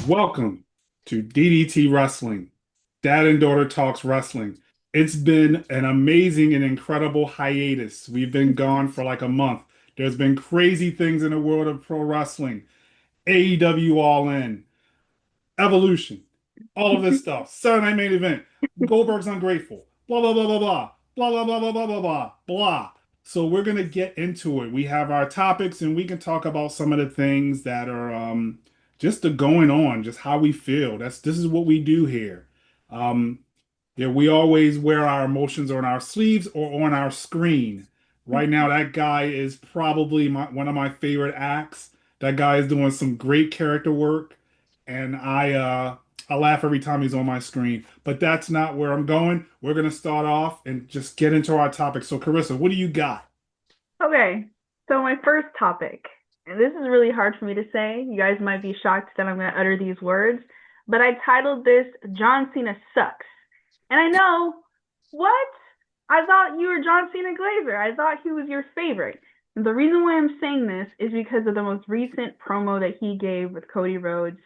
Welcome to DDT Wrestling, Dad and Daughter Talks Wrestling. It's been an amazing and incredible hiatus. We've been gone for like a month. There's been crazy things in the world of pro wrestling. AEW All In, Evolution, all of this stuff. Saturday Night Main Event, Goldberg's Ungrateful, blah, blah, blah, blah, blah, blah, blah, blah, blah, blah, blah, blah, blah. So we're going to get into it. We have our topics and we can talk about some of the things that are just the going on, just how we feel. This is what we do here. Um, yeah, we always wear our emotions on our sleeves or on our screen. Right now, that guy is probably one of my favorite acts. That guy is doing some great character work, and I laugh every time he's on my screen. But that's not where I'm going. We're gonna start off and just get into our topic. So, Carissa, what do you got? Okay, so my first topic, and this is really hard for me to say. You guys might be shocked that I'm going to utter these words, but I titled this John Cena Sucks. And I know, what? I thought you were John Cena Glazer. I thought he was your favorite. And the reason why I'm saying this is because of the most recent promo that he gave with Cody Rhodes.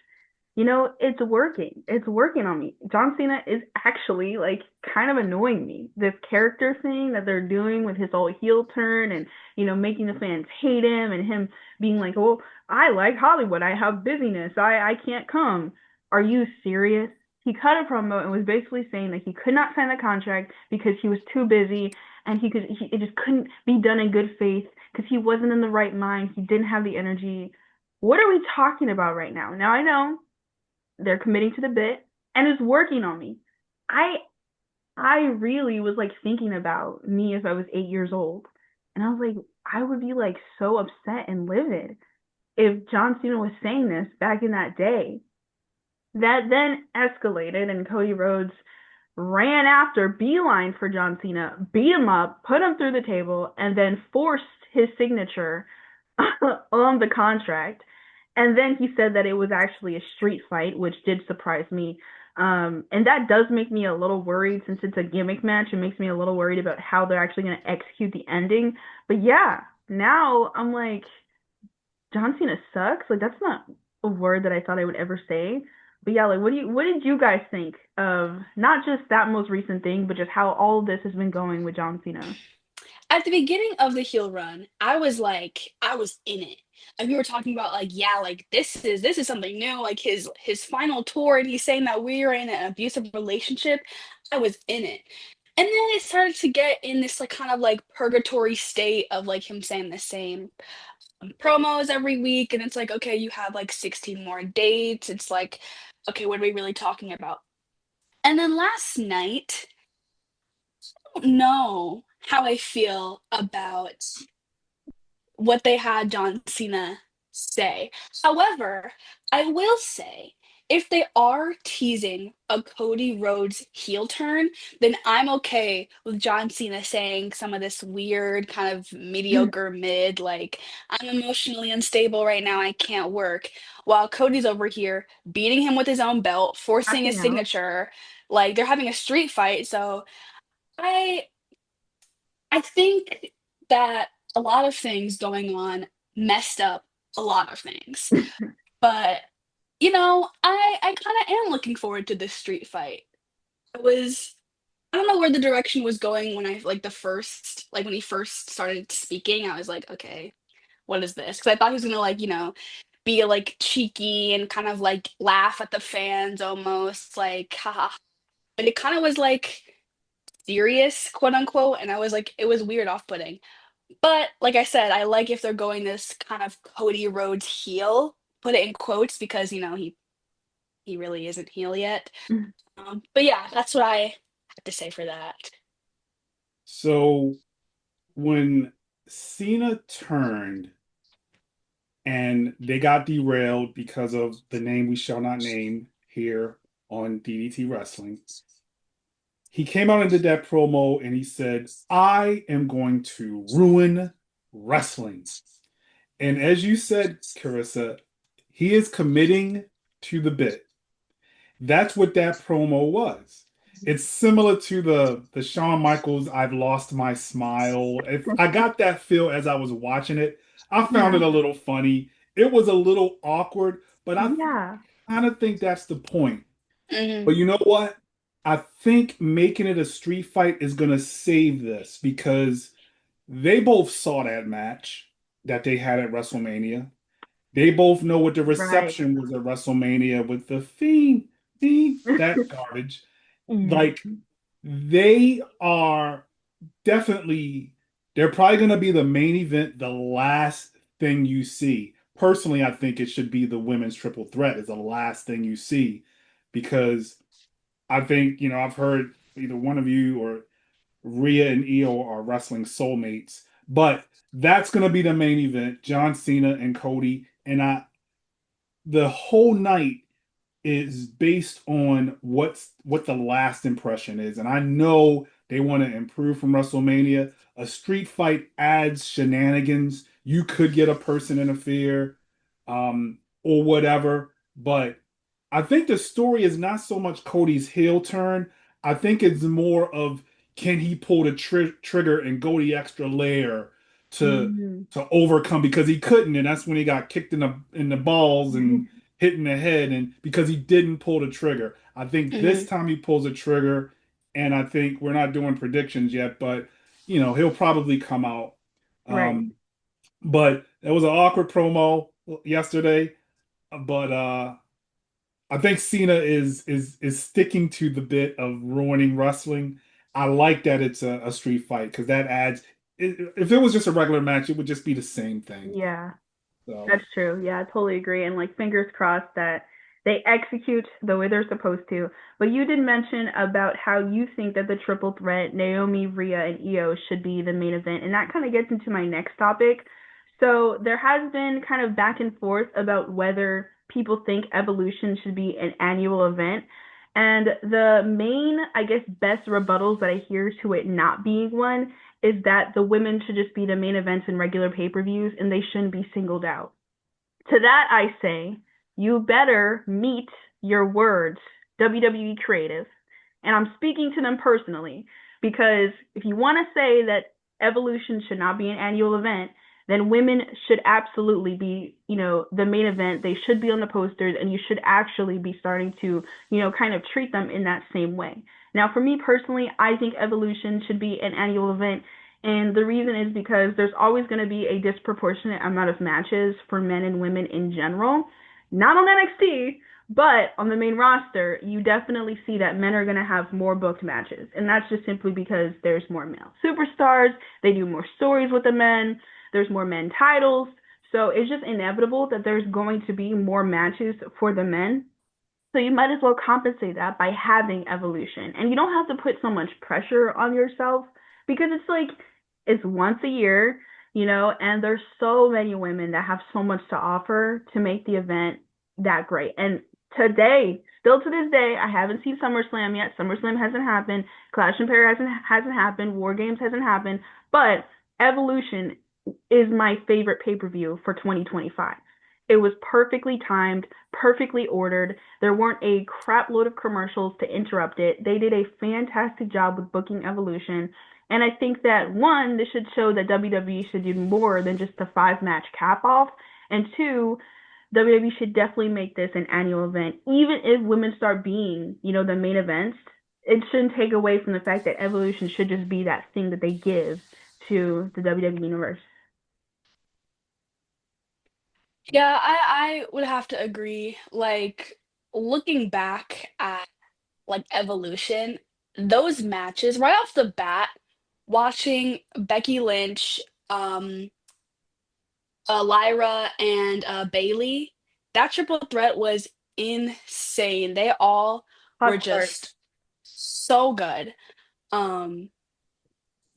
It's working. It's working on me. John Cena is actually like kind of annoying me. This character thing that they're doing with his whole heel turn and, making the fans hate him and him being like, well, I like Hollywood. I have busyness. I can't come. Are you serious? He cut a promo and was basically saying that he could not sign the contract because he was too busy and it just couldn't be done in good faith because he wasn't in the right mind. He didn't have the energy. What are we talking about right now? Now I know they're committing to the bit and it's working on me. I I really was like thinking about me if I was 8 years old. And I was like, I would be like so upset and livid if John Cena was saying this back in that day. That then escalated and Cody Rhodes ran after beeline for John Cena, beat him up, put him through the table, and then forced his signature on the contract. And then he said that it was actually a street fight, which did surprise me. And that does make me a little worried since it's a gimmick match. It makes me a little worried about how they're actually going to execute the ending. But yeah, now I'm like, John Cena sucks. Like that's not a word that I thought I would ever say. But yeah, like what did you guys think of not just that most recent thing, but just how all of this has been going with John Cena? At the beginning of the heel run, I was in it. And we were talking about like, yeah, like this is something new, like his final tour, and he's saying that we are in an abusive relationship. I was in it. And then it started to get in this like kind of like purgatory state of like him saying the same promos every week, and it's like, okay, you have like 16 more dates. It's like, okay, what are we really talking about? And then last night, I don't know how I feel about what they had John Cena say. However, I will say if they are teasing a Cody Rhodes heel turn, then I'm okay with John Cena saying some of this weird kind of mediocre mid, like, I'm emotionally unstable right now, I can't work. While Cody's over here beating him with his own belt, forcing his Acting out. signature, like they're having a street fight. So I I think that a lot of things going on messed up a lot of things. But, I kinda am looking forward to this street fight. I don't know where the direction was going when I like, when he first started speaking, I was like, "Okay, what is this?" Because I thought he was gonna, like, be, like, cheeky and kind of, like, laugh at the fans almost, like, "Ha ha." But it kinda was, like, serious, quote, unquote, and I was like it was weird off-putting. But like I said, I like if they're going this kind of Cody Rhodes heel, put it in quotes because, he really isn't heel yet. But yeah, that's what I have to say for that. So when Cena turned and they got derailed because of the name we shall not name here on DDT Wrestling, he came out and did that promo and he said, I am going to ruin wrestling. And as you said, Carissa, he is committing to the bit. That's what that promo was. It's similar to the Shawn Michaels I've lost my smile. If I got that feel as I was watching it, I found Yeah. it a little funny. It was a little awkward, but Yeah. kind of think that's the point. Hmm. But you know what? I think making it a street fight is going to save this because they both saw that match that they had at WrestleMania. They both know what the Right. reception was at WrestleMania with the Fiend, that garbage. Mhm. Like, they are definitely, they're probably going to be the main event, the last thing you see. Personally, I think it should be the women's triple threat is the last thing you see because I think, I've heard either one of you or Rhea and Io are wrestling soulmates, but that's going to be the main event, John Cena and Cody. And the whole night is based on what the last impression is. And I know they want to improve from WrestleMania. A street fight adds shenanigans. You could get a person interfere, or whatever. But I think the story is not so much Cody's heel turn. I think it's more of can he pull the trigger and go the extra layer to Mhm. to overcome because he couldn't, and that's when he got kicked in the balls and hit in the head, and because he didn't pull the trigger. I think this Hmm. time he pulls the trigger, and I think we're not doing predictions yet, but he'll probably come out. Right. Um, but it was an awkward promo yesterday, but I think Cena is sticking to the bit of ruining wrestling. I like that it's a street fight because that adds. If it was just a regular match, it would just be the same thing. Yeah. So. That's true. Yeah, I totally agree. And like fingers crossed that they execute the way they're supposed to. But you did mention about how you think that the triple threat, Naomi, Rhea, and Io should be the main event. And that kind of gets into my next topic. So there has been kind of back and forth about whether people think Evolution should be an annual event. And the main, I guess, best rebuttals that I hear to it not being one is that the women should just be the main events in regular pay-per-views and they shouldn't be singled out. To that I say, you better meet your words, WWE Creative. And I'm speaking to them personally because if you want to say that Evolution should not be an annual event, then women should absolutely be, the main event. They should be on the posters and you should actually be starting to, kind of treat them in that same way. Now, for me personally, I think Evolution should be an annual event, and the reason is because there's always going to be a disproportionate amount of matches for men and women in general. Not on NXT, but on the main roster, you definitely see that men are going to have more booked matches. And that's just simply because there's more male superstars. They do more stories with the men. There's more men titles. So it's just inevitable that there's going to be more matches for the men. So you might as well compensate that by having evolution. And you don't have to put so much pressure on yourself because it's like it's once a year, and there's so many women that have so much to offer to make the event that great. And today, still to this day, I haven't seen SummerSlam yet. SummerSlam hasn't happened. Clash and Pair hasn't happened. War Games hasn't happened. But Evolution is my favorite pay-per-view for 2025. It was perfectly timed, perfectly ordered. There weren't a crap load of commercials to interrupt it. They did a fantastic job with booking Evolution. And I think that one, this should show that WWE should do more than just a 5 match cap off. And two, WWE should definitely make this an annual event. Even if women start being, the main events, it shouldn't take away from the fact that Evolution should just be that thing that they give to the WWE universe. Yeah, I would have to agree. Like looking back at like Evolution, those matches right off the bat, watching Becky Lynch, um, Lyra, and Bailey, that triple threat was insane. They all were Hot start. just so good. Um,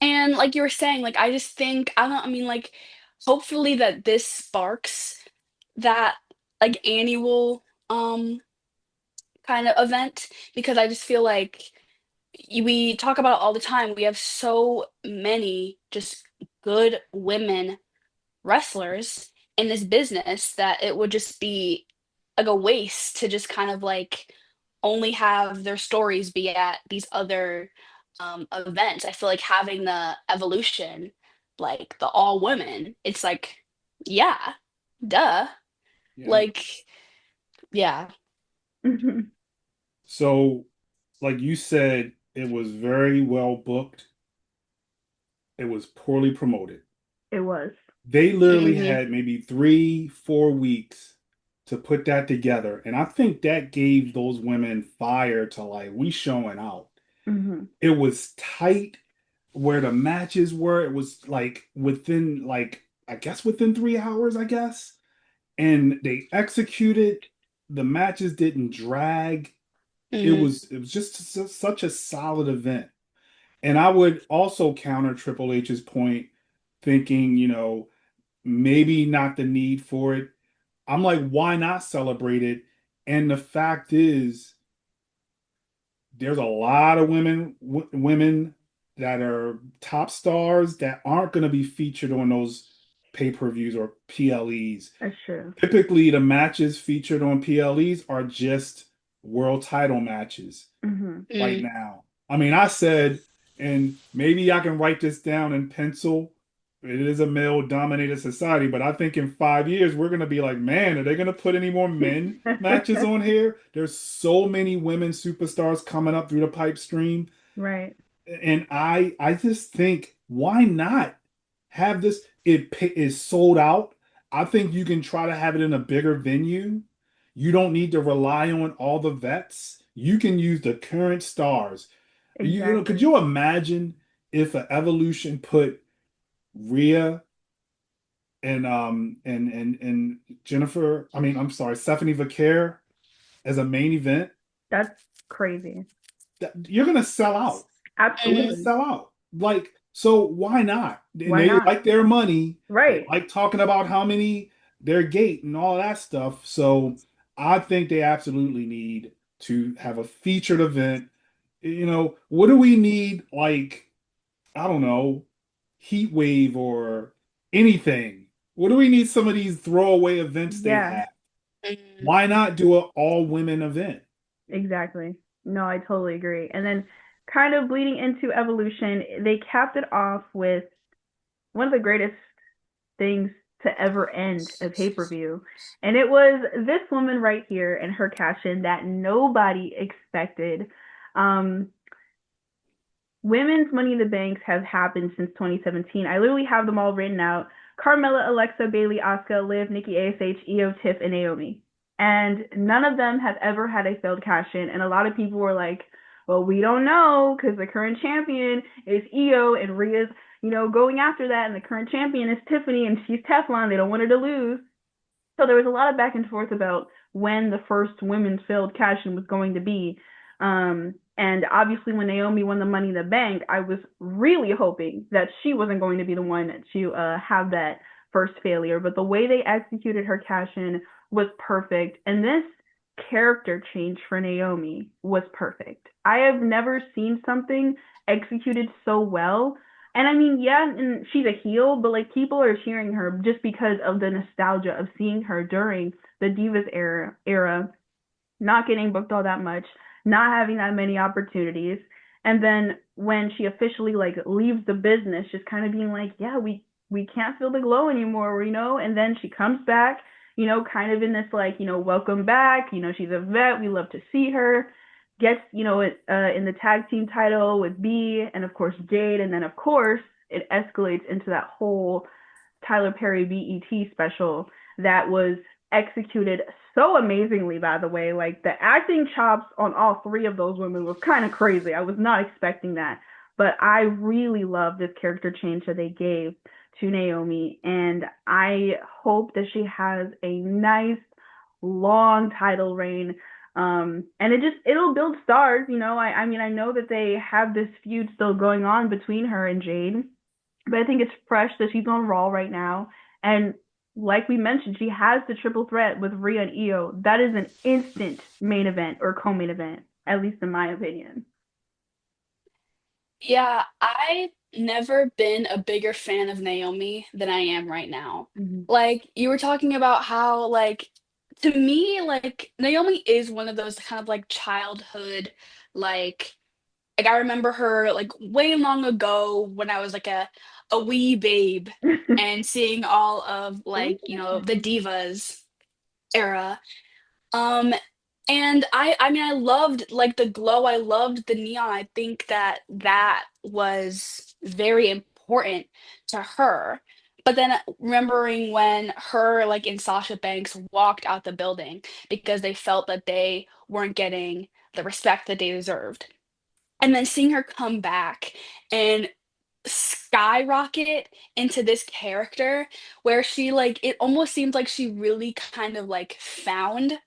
and like you were saying, like I just think I don't. I mean, like hopefully that this sparks that like annual kind of event because I just feel like we talk about it all the time. We have so many just good women wrestlers in this business that it would just be like a waste to just kind of like only have their stories be at these other events. I feel like having the evolution, like the all women, it's like, yeah, duh. Yeah. Like, yeah. Mhm. So, like you said, it was very well booked. It was poorly promoted. It was. They literally Hmm. had maybe 3, 4 weeks to put that together. And I think that gave those women fire to like, we showing out. Hmm. It was tight where the matches were. It was like within like, I guess within 3 hours, I guess. And they executed. The matches didn't drag. Hmm. It was just such a solid event. And I would also counter Triple H's point, thinking, maybe not the need for it. I'm like, why not celebrate it? And the fact is, there's a lot of women that are top stars that aren't going to be featured on those pay-per-views or PLEs. That's true. Typically, the matches featured on PLEs are just world title matches Hmm. right Hmm. now. I mean, I said, and maybe I can write this down in pencil. It is a male-dominated society, but I think in 5 years we're gonna be like, man, are they gonna put any more men matches on here? There's so many women superstars coming up through the pipe stream, Right. and I just think, why not have this? It is sold out. I think you can try to have it in a bigger venue. You don't need to rely on all the vets. You can use the current stars. Could Exactly. you imagine if a Evolution put Rhea and Jennifer, I mean, I'm sorry, Stephanie Vaquer as a main event? That's crazy. You're gonna sell out. You're gonna Absolutely. sell out. Like, so why not? And Why they not? like their money. They Right. like talking about how many their gate and all that stuff. So I think they absolutely need to have a featured event. What do we need? Like, I don't know, Heat Wave or anything. What do we need some of these throwaway events they Yeah, have? Hmm. Why not do an all women event? exactly. No, I totally agree. And then kind of bleeding into Evolution, they capped it off with one of the greatest things to ever end a pay-per-view. And it was this woman right here and her cash in that nobody expected. Um, Women's Money in the Banks have happened since 2017. I literally have them all written out. Carmella, Alexa, Bailey, Asuka, Liv, Nikki, ASH, Io, Tiff, and Naomi. And none of them have ever had a failed cash in. And a lot of people were like, well, we don't know because the current champion is Io and Rhea's, going after that. And the current champion is Tiffany and she's Teflon. They don't want her to lose. So there was a lot of back and forth about when the first women's failed cash in was going to be. And obviously, when Naomi won the Money in the Bank, I was really hoping that she wasn't going to be the one to have that first failure. But the way they executed her cash in was perfect. And this character change for Naomi was perfect. I have never seen something executed so well. And I mean, yeah, and she's a heel, but like people are cheering her just because of the nostalgia of seeing her during the Divas era, not getting booked all that much, not having that many opportunities. And then when she officially like leaves the business, just kind of being like, yeah, we can't feel the glow anymore, and then she comes back, kind of in this like, welcome back, she's a vet, we love to see her. Gets, in the tag team title with B and of course Jade, and then of course it escalates into that whole Tyler Perry BET special that was executed so amazingly, by the way. Like the acting chops on all three of those women was kind of crazy. I was not expecting that. But I really love this character change that they gave to Naomi. And I hope that she has a nice, long title reign. And it'll build stars, I mean, I know that they have this feud still going on between her and Jade, but I think it's fresh that she's on Raw right now. And like we mentioned, she has the triple threat with Rhea and Io. That is an instant main event or co-main event, at least in my opinion. Yeah, I've never been a bigger fan of Naomi than I am right now. Mm-hmm. Like, you were talking about how, like, to me, like, Naomi is one of those kind of like childhood, like, I remember her like way long ago when I was like a wee babe and seeing all of Ooh, like, the divas era. Um And I mean, I loved like the glow. I loved the neon. I think that that was very important to her. But then remembering when her like and Sasha Banks walked out the building because they felt that they weren't getting the respect that they deserved. And then seeing her come back and skyrocket into this character where she like it almost seemed like she really kind of like found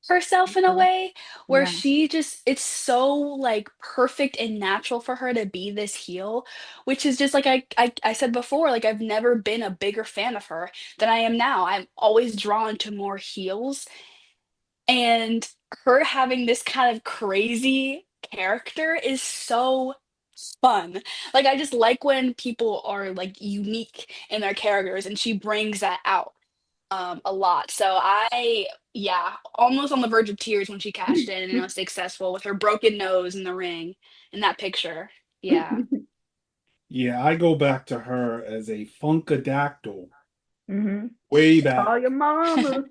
herself in a Mhm. way where Yeah. she just it's so like perfect and natural for her to be this heel, which is just like I said before, like I've never been a bigger fan of her than I am now. I'm always drawn to more heels, and her having this kind of crazy character is so fun. Like I just like when people are like unique in their characters and she brings that out a lot. So yeah, almost on the verge of tears when she cashed in and was successful with her broken nose in the ring in that picture. Yeah. Yeah, I go back to her as a Funkadactyl Mm-hmm. way Call your back. mama.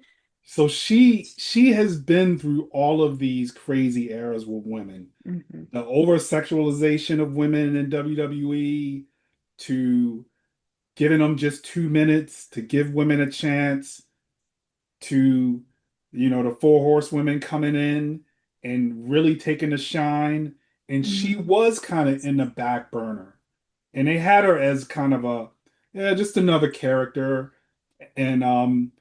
So she has been through all of these crazy eras with women. Mm-hmm. The over sexualization of women in WWE to giving them just 2 minutes to give women a chance to, the four horsewomen coming in and really taking the shine. And she Mm-hmm. was kind of in the back burner. And they had her as kind of a, yeah, just another character. And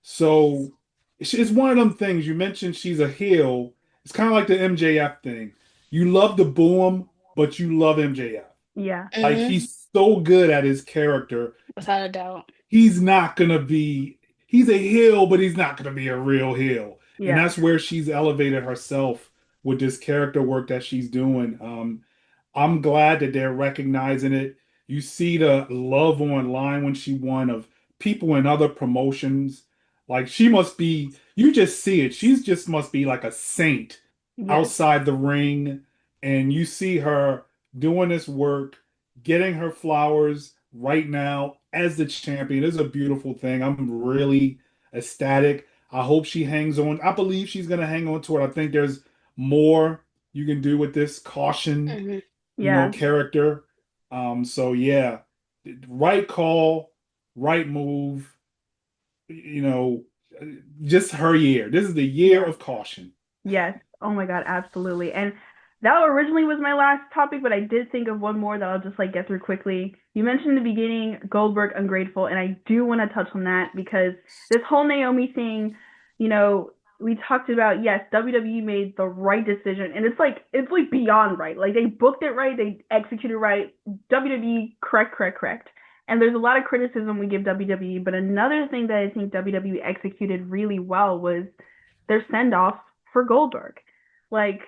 so it's one of them things. You mentioned she's a heel. It's kind of like the MJF thing. You love to boo him, but you love MJF. Yeah. Like Hmm. he's so good at his character. Without a doubt. He's not gonna be. He's a heel, but he's not gonna be a real heel. And Yeah. that's where she's elevated herself with this character work that she's doing. I'm glad that they're recognizing it. You see the love online when she won of people in other promotions. Like she must be, you just see it. She's just must be like a saint Yes. outside the ring. And you see her doing this work, getting her flowers right now as the champion. It is a beautiful thing. I'm really ecstatic. I hope she hangs on. I believe she's going to hang on to it. I think there's more you can do with this caution Hmm. Yeah. character. So yeah, right call, right move, you know, just her year. This is the year Yeah. of caution. Yes. Oh my God, absolutely. And that originally was my last topic, but I did think of one more that I'll just like get through quickly. You mentioned in the beginning Goldberg ungrateful, and I do want to touch on that because this whole Naomi thing, you know, we talked about yes, WWE made the right decision, and it's like beyond right. Like they booked it right, they executed right. WWE correct, correct, correct. And there's a lot of criticism we give WWE, but another thing that I think WWE executed really well was their send off for Goldberg. Like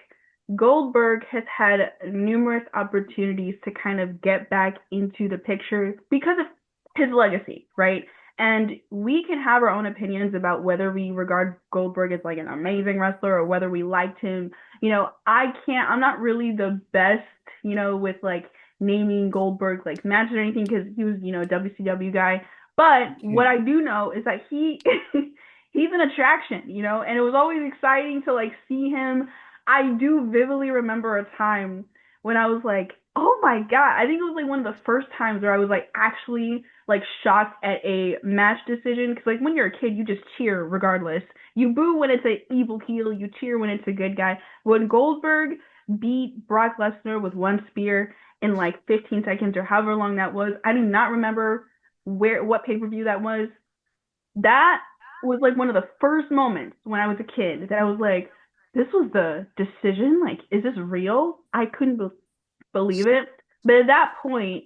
Goldberg has had numerous opportunities to kind of get back into the picture because of his legacy, right? And we can have our own opinions about whether we regard Goldberg as like an amazing wrestler or whether we liked him. I'm not really the best, with like naming Goldberg like matches or anything because he was, a WCW guy. But what I do know is that he's an attraction, and it was always exciting to like see him. I do vividly remember a time when I was like, oh my God. I think it was like one of the first times where I was like actually like shocked at a match decision. Cause like when you're a kid, you just cheer regardless. You boo when it's an evil heel, you cheer when it's a good guy. When Goldberg beat Brock Lesnar with one spear in like 15 seconds or however long that was, I do not remember what pay-per-view that was. That was like one of the first moments when I was a kid that I was like, this was the decision. Like, is this real? I couldn't believe it. But at that point,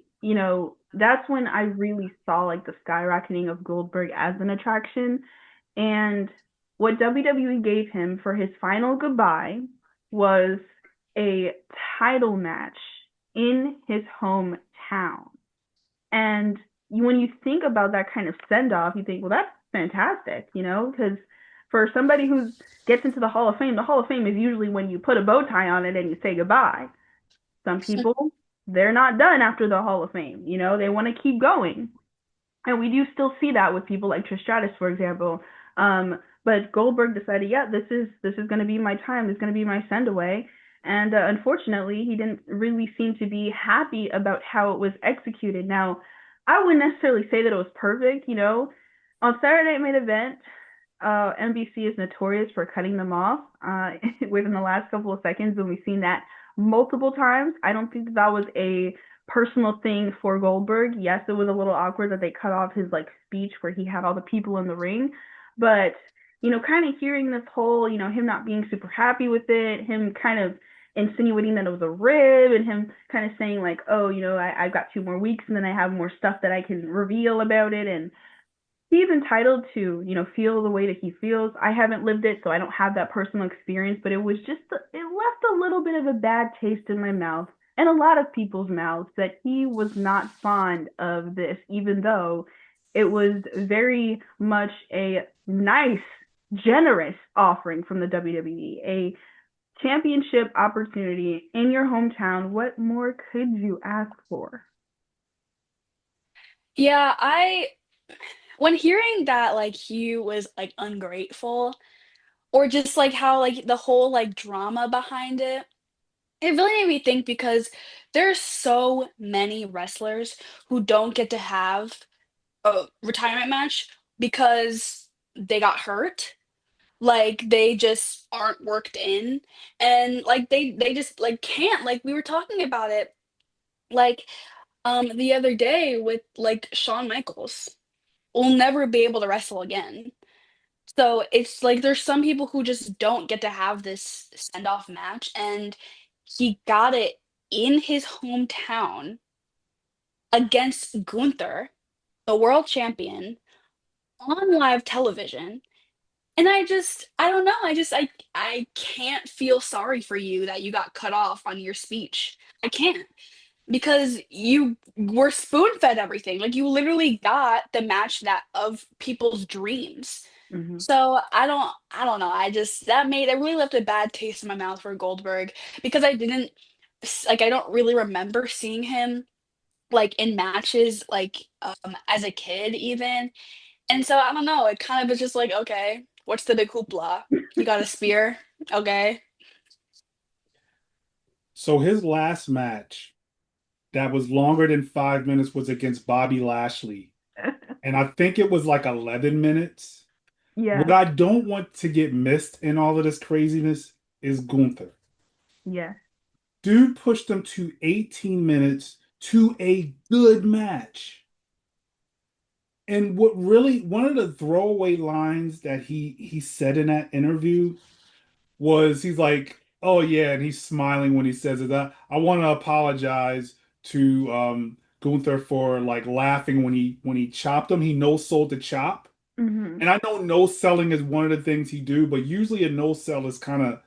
that's when I really saw like the skyrocketing of Goldberg as an attraction. And what WWE gave him for his final goodbye was a title match in his hometown. And when you think about that kind of send off, you think, well, that's fantastic, because for somebody who gets into the Hall of Fame is usually when you put a bow tie on it and you say goodbye. Some people, they're not done after the Hall of Fame, they want to keep going. And we do still see that with people like Trish Stratus, for example. But Goldberg decided, yeah, this is going to be my time. This is going to be my send away. And unfortunately, he didn't really seem to be happy about how it was executed. Now, I wouldn't necessarily say that it was perfect. On Saturday Night Main Event, NBC is notorious for cutting them off within the last couple of seconds, and we've seen that multiple times. I don't think that was a personal thing for Goldberg. Yes, it was a little awkward that they cut off his speech where he had all the people in the ring, but kind of hearing this whole, him not being super happy with it, him kind of insinuating that it was a rib, and him kind of saying oh, I've got 2 more weeks and then I have more stuff that I can reveal about it, and he's entitled to, feel the way that he feels. I haven't lived it, so I don't have that personal experience, but it left a little bit of a bad taste in my mouth and a lot of people's mouths that he was not fond of this, even though it was very much a nice, generous offering from the WWE, a championship opportunity in your hometown. What more could you ask for? Yeah, when hearing that he was ungrateful, or just how the whole drama behind it, it really made me think, because there's so many wrestlers who don't get to have a retirement match because they got hurt. They just aren't worked in, and they just can't. We were talking about it like the other day with Shawn Michaels will never be able to wrestle again. So it's there's some people who just don't get to have this send off match, and he got it in his hometown against Gunther, the world champion, on live television. And I don't know. I can't feel sorry for you that you got cut off on your speech. I can't, because you were spoon fed everything. You literally got the match that of people's dreams. Mm-hmm. So I don't know. That really left a bad taste in my mouth for Goldberg, because I don't really remember seeing him in matches as a kid even. And so I don't know, it kind of was just okay, what's the big hoopla? You got a spear? Okay. So his last match that was longer than 5 minutes was against Bobby Lashley. And I think it was 11 minutes. Yeah. What I don't want to get missed in all of this craziness is Gunther. Yeah. Dude pushed them to 18 minutes to a good match. And one of the throwaway lines that he said in that interview was, he's like, oh yeah, and he's smiling when he says it. I want to apologize to Gunther for laughing when he chopped him. He no sold the chop. Mm-hmm. And I know no selling is one of the things he do, but usually a no sell is kind of,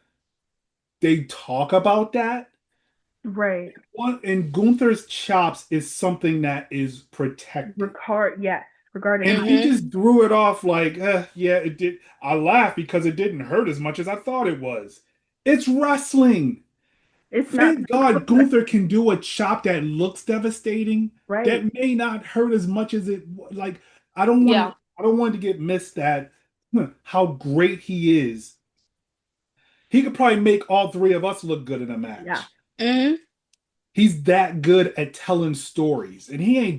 they talk about that. Right. And Gunther's chops is something that is protected. Yes. Regarding And how he just threw it off yeah, it did. I laughed because it didn't hurt as much as I thought it was. It's wrestling. it's not Thank God Gunther can do a chop that looks devastating, right. that may not hurt as much as Yeah. I don't want to get missed that how great he is. He could probably make all three of us look good in a match. Yeah. Mm-hmm. He's that good at telling stories, and he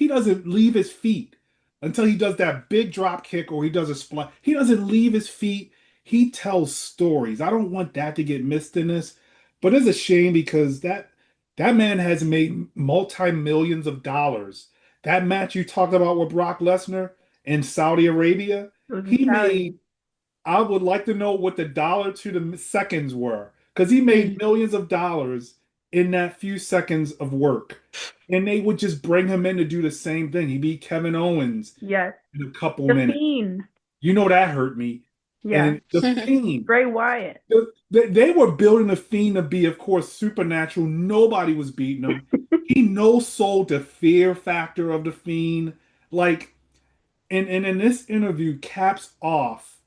doesn't leave his feet until he does that big drop kick or he does a splat. He doesn't leave his feet. He tells stories. I don't want that to get missed in this, but it's a shame because that man has made multi-millions of dollars. That match you talked about with Brock Lesnar in Saudi Arabia, It was he Saudi. made, I would like to know what the dollar to the seconds were, because he made millions of dollars in that few seconds of work. And they would just bring him in to do the same thing. He beat Kevin Owens Yes. in a couple The minutes. Fiend. That hurt me. Yeah. And the Fiend. Bray Wyatt. They were building the Fiend to be, of course, supernatural. Nobody was beating him. He no sold the fear factor of the Fiend. And in this interview caps off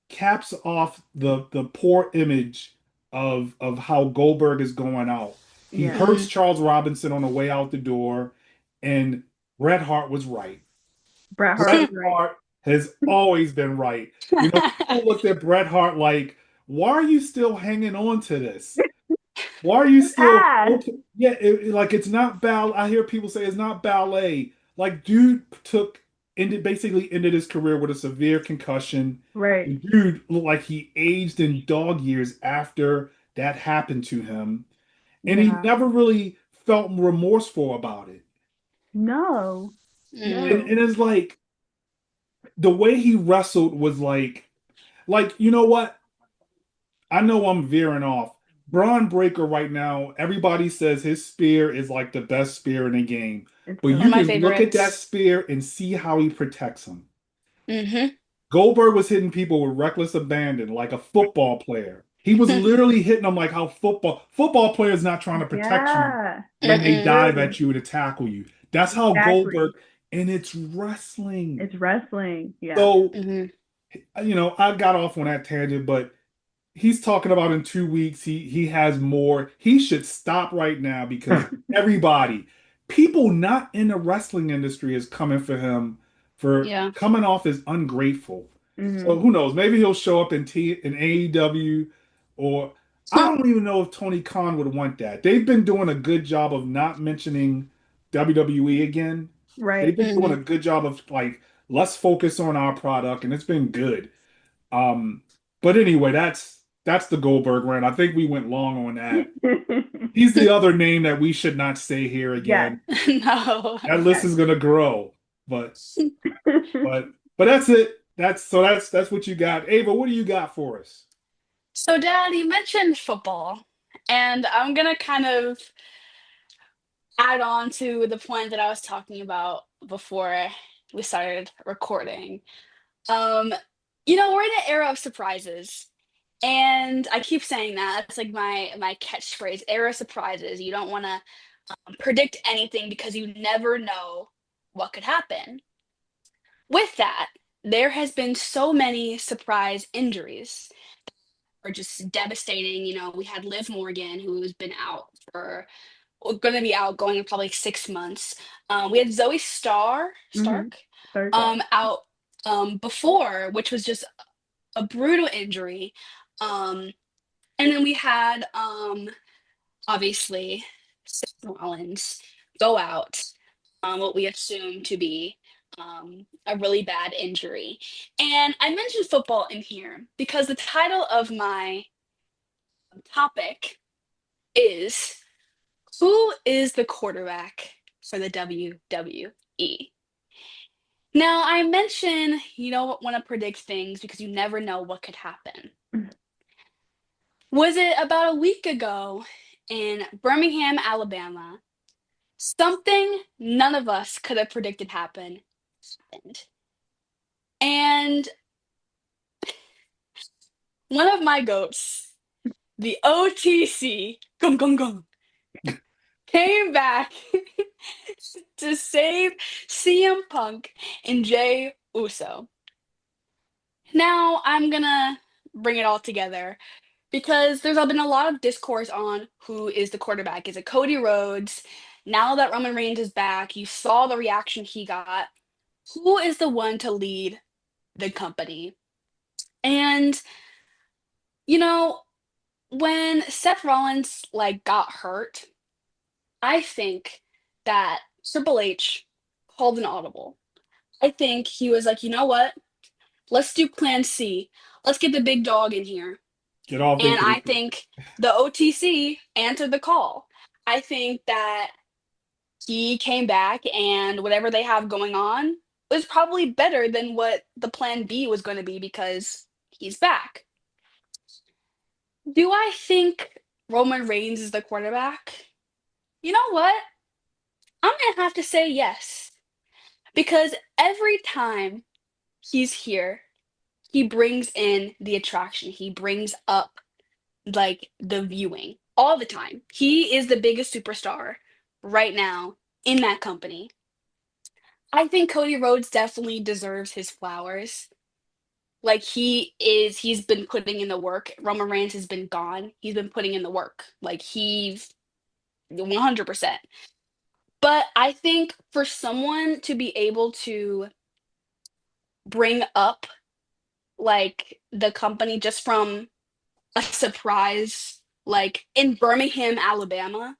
the poor image of how Goldberg is going out. He Yeah. hurts Charles Robinson on the way out the door, and Bret Hart was right. Bret Hart Bret was right. Hart has always been right. People looked at Bret Hart like, why are you still hanging on to this? Why are you still Past. okay? Yeah, like it's not ballet. I hear people say it's not ballet. Like, dude basically ended his career with a severe concussion. Right. The dude looked like he aged in dog years after that happened to him, and he Yeah. never really felt remorseful about it. No. Mm. No. And it's like the way he wrestled was like you know what? I know I'm veering off. Braun Breaker right now, everybody says his spear is like the best spear in the game. It's But so One you of my good. can look at that favorites. spear and see how he protects him. Mm-hmm. Goldberg was hitting people with reckless abandon, like a football player. He was literally hitting them like how football players not trying to protect you Yeah. when That's they Mm-mm. dive true. at you to tackle you. That's how Exactly. Goldberg, and it's wrestling. It's wrestling. Yeah. So, Mm-hmm. I got off on that tangent, but he's talking about in 2 weeks he has more. He should stop right now because everybody, people not in the wrestling industry is coming for him for Yeah. coming off as ungrateful. So Hmm. who knows? Maybe he'll show up in AEW, or I don't even know if Tony Khan would want that. They've been doing a good job of not mentioning WWE again. They've Right. been doing Mm-hmm. a good job of like, let's focus on our product, and it's been good. Um, but anyway, that's the Goldberg rant. I think we went long on that. He's the other name that we should not say here Yes. again. No. That list Yes. is gonna grow, but but but that's it. That's what you got. Ava, what do you got for us? So, Dad, you mentioned football, and I'm gonna kind of add on to the point that I was talking about before we started recording. Um, we're in an era of surprises. And I keep saying that. That's like my catchphrase, era of surprises. You don't want to predict anything because you never know what could happen. With that, there has been so many surprise injuries or just devastating. We had Liv Morgan, who's been out for going to be out going in probably 6 months. We had Zoe Hmm. Stark, Start that. out before, which was just a brutal injury. Um, and then we had obviously Seth Rollins go out, what we assume to be a really bad injury. And I mentioned football in here because the title of my topic is Who is the quarterback for the WWE? Now, I mentioned you don't want to predict things because you never know what could happen. Was it about a week ago in Birmingham, Alabama? Something none of us could have predicted happened. And one of my goats, the OTC, gum gum gum, came back to save CM Punk and Jay Uso. Now I'm gonna bring it all together because there's been a lot of discourse on who is the quarterback. Is it Cody Rhodes? Now that Roman Reigns is back, you saw the reaction he got. Who is the one to lead the company? And you know, when Seth Rollins got hurt, I think that Triple H called an audible. I think he was like, you know what? Let's do plan C. Let's get the big dog in here. Get off And I vacation. think the OTC answered the call. I think that he came back and whatever they have going on was probably better than what the plan B was going to be because he's back. Do I think Roman Reigns is the quarterback? You know what? I'm going to have to say yes. Because every time he's here, he brings in the attraction. He brings up the viewing all the time. He is the biggest superstar right now in that company. I think Cody Rhodes definitely deserves his flowers. He's been putting in the work. Roman Reigns has been gone. He's been putting in the work. He's 100%. But I think for someone to be able to bring up like the company just from a surprise, like in Birmingham, Alabama.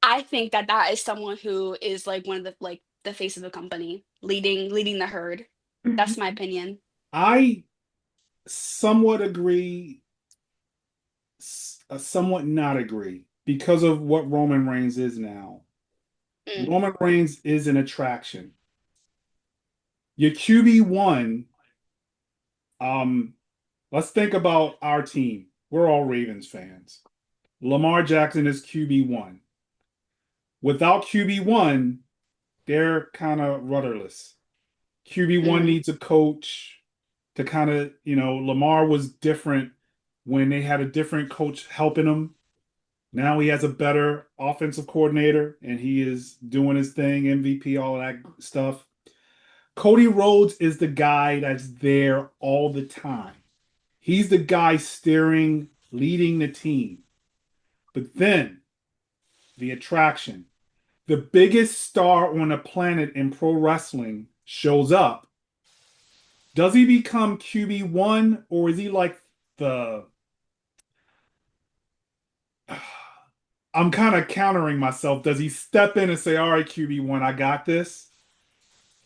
I think that that is someone who is like one of the like the face of the company, leading the herd. That's my opinion. I somewhat agree, somewhat not agree because of what Roman Reigns is now. Mm, Roman Reigns is an attraction. Your QB1, um, let's think about our team. We're all Ravens fans. Lamar Jackson is QB1. Without QB1, they're kind of rudderless. QB1 mm, needs a coach to kind of, Lamar was different when they had a different coach helping him. Now he has a better offensive coordinator and he is doing his thing, MVP, all of that stuff. Cody Rhodes is the guy that's there all the time. He's the guy steering, leading the team. But then the attraction, the biggest star on the planet in pro wrestling shows up. Does he become QB1 or is he like the I'm kind of countering myself. Does he step in and say, "All right, QB1, I got this"?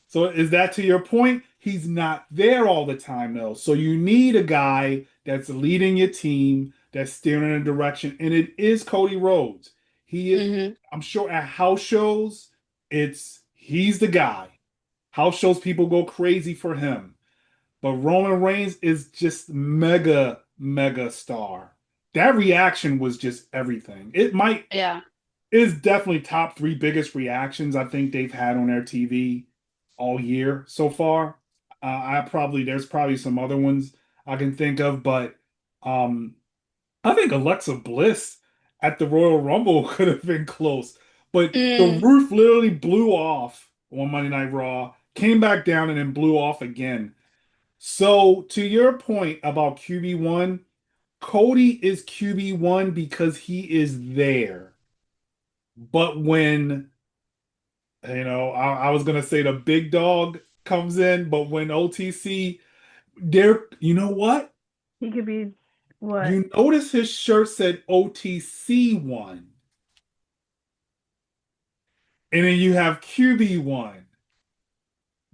So is that to your point? He's not there all the time though. So you need a guy that's leading your team, that's steering in a direction, and it is Cody Rhodes. He is, hmm I'm sure at house shows, he's the guy. House shows people go crazy for him. But Roman Reigns is just mega, mega star. That reaction was just everything. Yeah. Is definitely top three biggest reactions I think they've had on their TV all year so far. There's probably some other ones I can think of, but um, I think Alexa Bliss at the Royal Rumble could have been close. But the Mm, roof literally blew off on Monday Night Raw, came back down, and then blew off again. So to your point about QB1, Cody is QB1 because he is there. But when, I was gonna say the big dog comes in, but when OTC, you know what? He could be what? You notice his shirt said OTC1, and then you have QB1.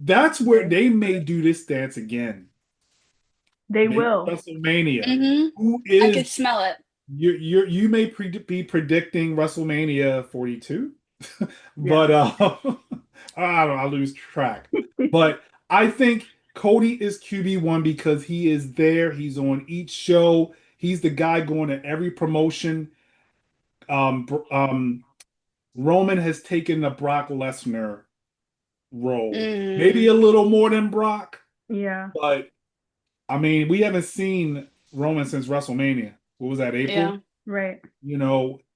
That's where Okay. they may do this dance again. They Maybe will. WrestleMania. hmm Who I could is smell it. you may be predicting WrestleMania 42, Yeah. but I lose track. But I think Cody is QB1 because he is there. He's on each show. He's the guy going to every promotion. Roman has taken the Brock Lesnar role, maybe Mm, a little more than Brock, Yeah. but I mean, we haven't seen Roman since WrestleMania. What was that, April? yeah. Right.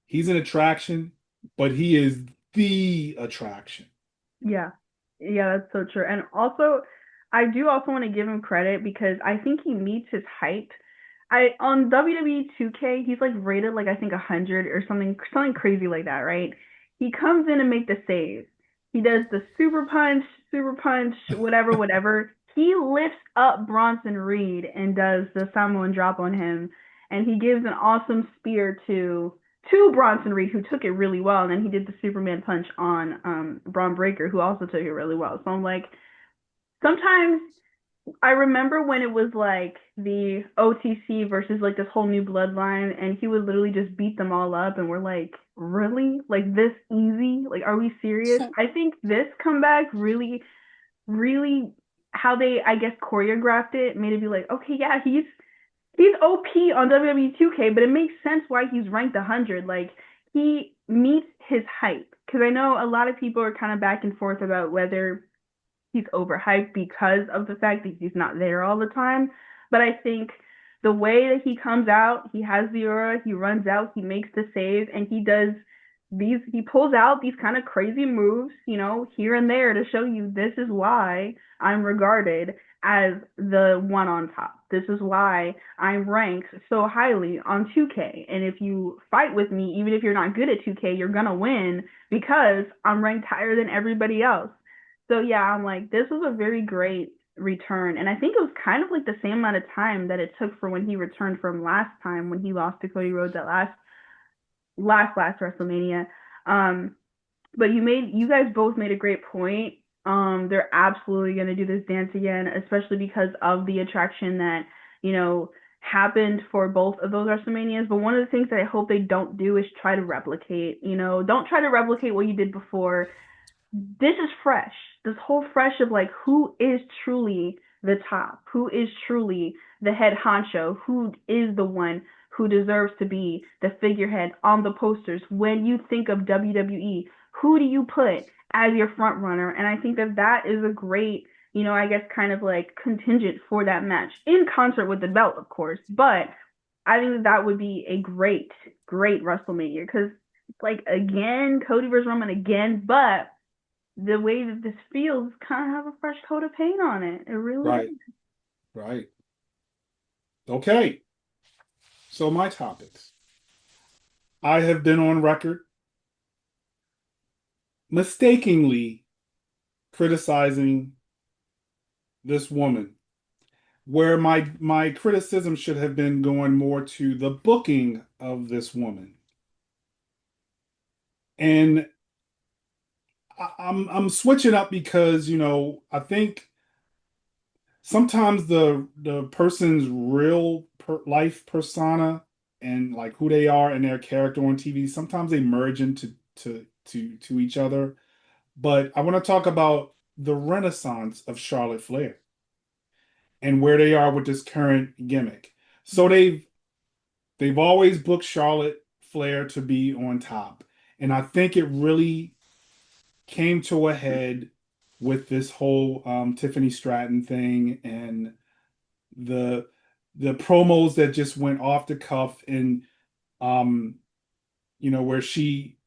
He's an attraction, but he is the attraction. Yeah. Yeah, that's so true. And also, I do also want to give him credit because I think he meets his height. I on WWE 2K, he's like rated like I think 100 or something crazy like that, right? He comes in and make the saves. He does the super punch, whatever, whatever. He lifts up Bronson Reed and does the Samoan drop on him, and he gives an awesome spear to Bronson Reed, who took it really well, and then he did the Superman punch on Braun Breaker, who also took it really well. So I'm like, sometimes I remember when it was like the OTC versus like this whole new bloodline, and he would literally just beat them all up, and we're like, really? Like this easy? Like, are we serious? I think this comeback really, really, how they, I guess, choreographed it made it be like, okay, yeah, he's OP on WWE 2K, but it makes sense why he's ranked 100. Like he meets his hype. Because I know a lot of people are kind of back and forth about whether he's overhyped because of the fact that he's not there all the time. But I think the way that he comes out, he has the aura, he runs out, he makes the save, and he pulls out these kind of crazy moves, here and there to show you this is why I'm regarded as the one on top. This is why I'm ranked so highly on 2K. And if you fight with me, even if you're not good at 2K, you're going to win because I'm ranked higher than everybody else. So yeah, I'm like, this was a very great return. And I think it was kind of like the same amount of time that it took for when he returned from last time when he lost to Cody Rhodes at last WrestleMania. Um, but you guys both made a great point. They're absolutely gonna do this dance again, especially because of the attraction that, you know, happened for both of those WrestleManias. But one of the things that I hope they don't do is try to replicate, don't try to replicate what you did before. This is fresh. This whole fresh of like who is truly the top, who is truly the head honcho, who is the one who deserves to be the figurehead on the posters. When you think of WWE, who do you put as your front runner? And I think that that is a great, I guess kind of like contingent for that match in concert with the belt, of course. But I think that that would be a great, great WrestleMania because, like, again, Cody versus Roman again, but the way that this feels kind of have a fresh coat of paint on it. It really Right. does. Right. Okay. So my topics. I have been on record mistakenly criticizing this woman, where my criticism should have been going more to the booking of this woman. And I'm switching up because, I think sometimes the person's real life persona and like who they are and their character on TV, sometimes they merge into to each other. But I want to talk about the renaissance of Charlotte Flair and where they are with this current gimmick. So they've always booked Charlotte Flair to be on top. And I think it really came to a head with this whole Tiffany Stratton thing and the the promos that just went off the cuff and um where she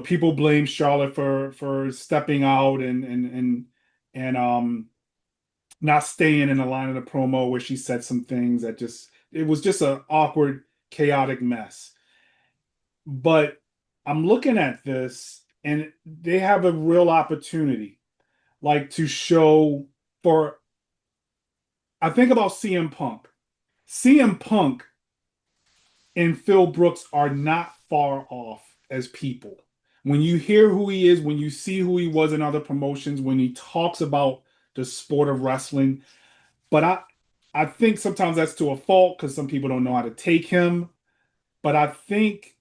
people blame Charlotte for stepping out and not staying in the line of the promo where she said some things that just it was just an awkward chaotic mess. But I'm looking at this and they have a real opportunity like to show for I think about CM Punk. CM Punk and Phil Brooks are not far off as people. When you hear who he is, when you see who he was in other promotions, when he talks about the sport of wrestling, but I think sometimes that's to a fault because some people don't know how to take him. But I think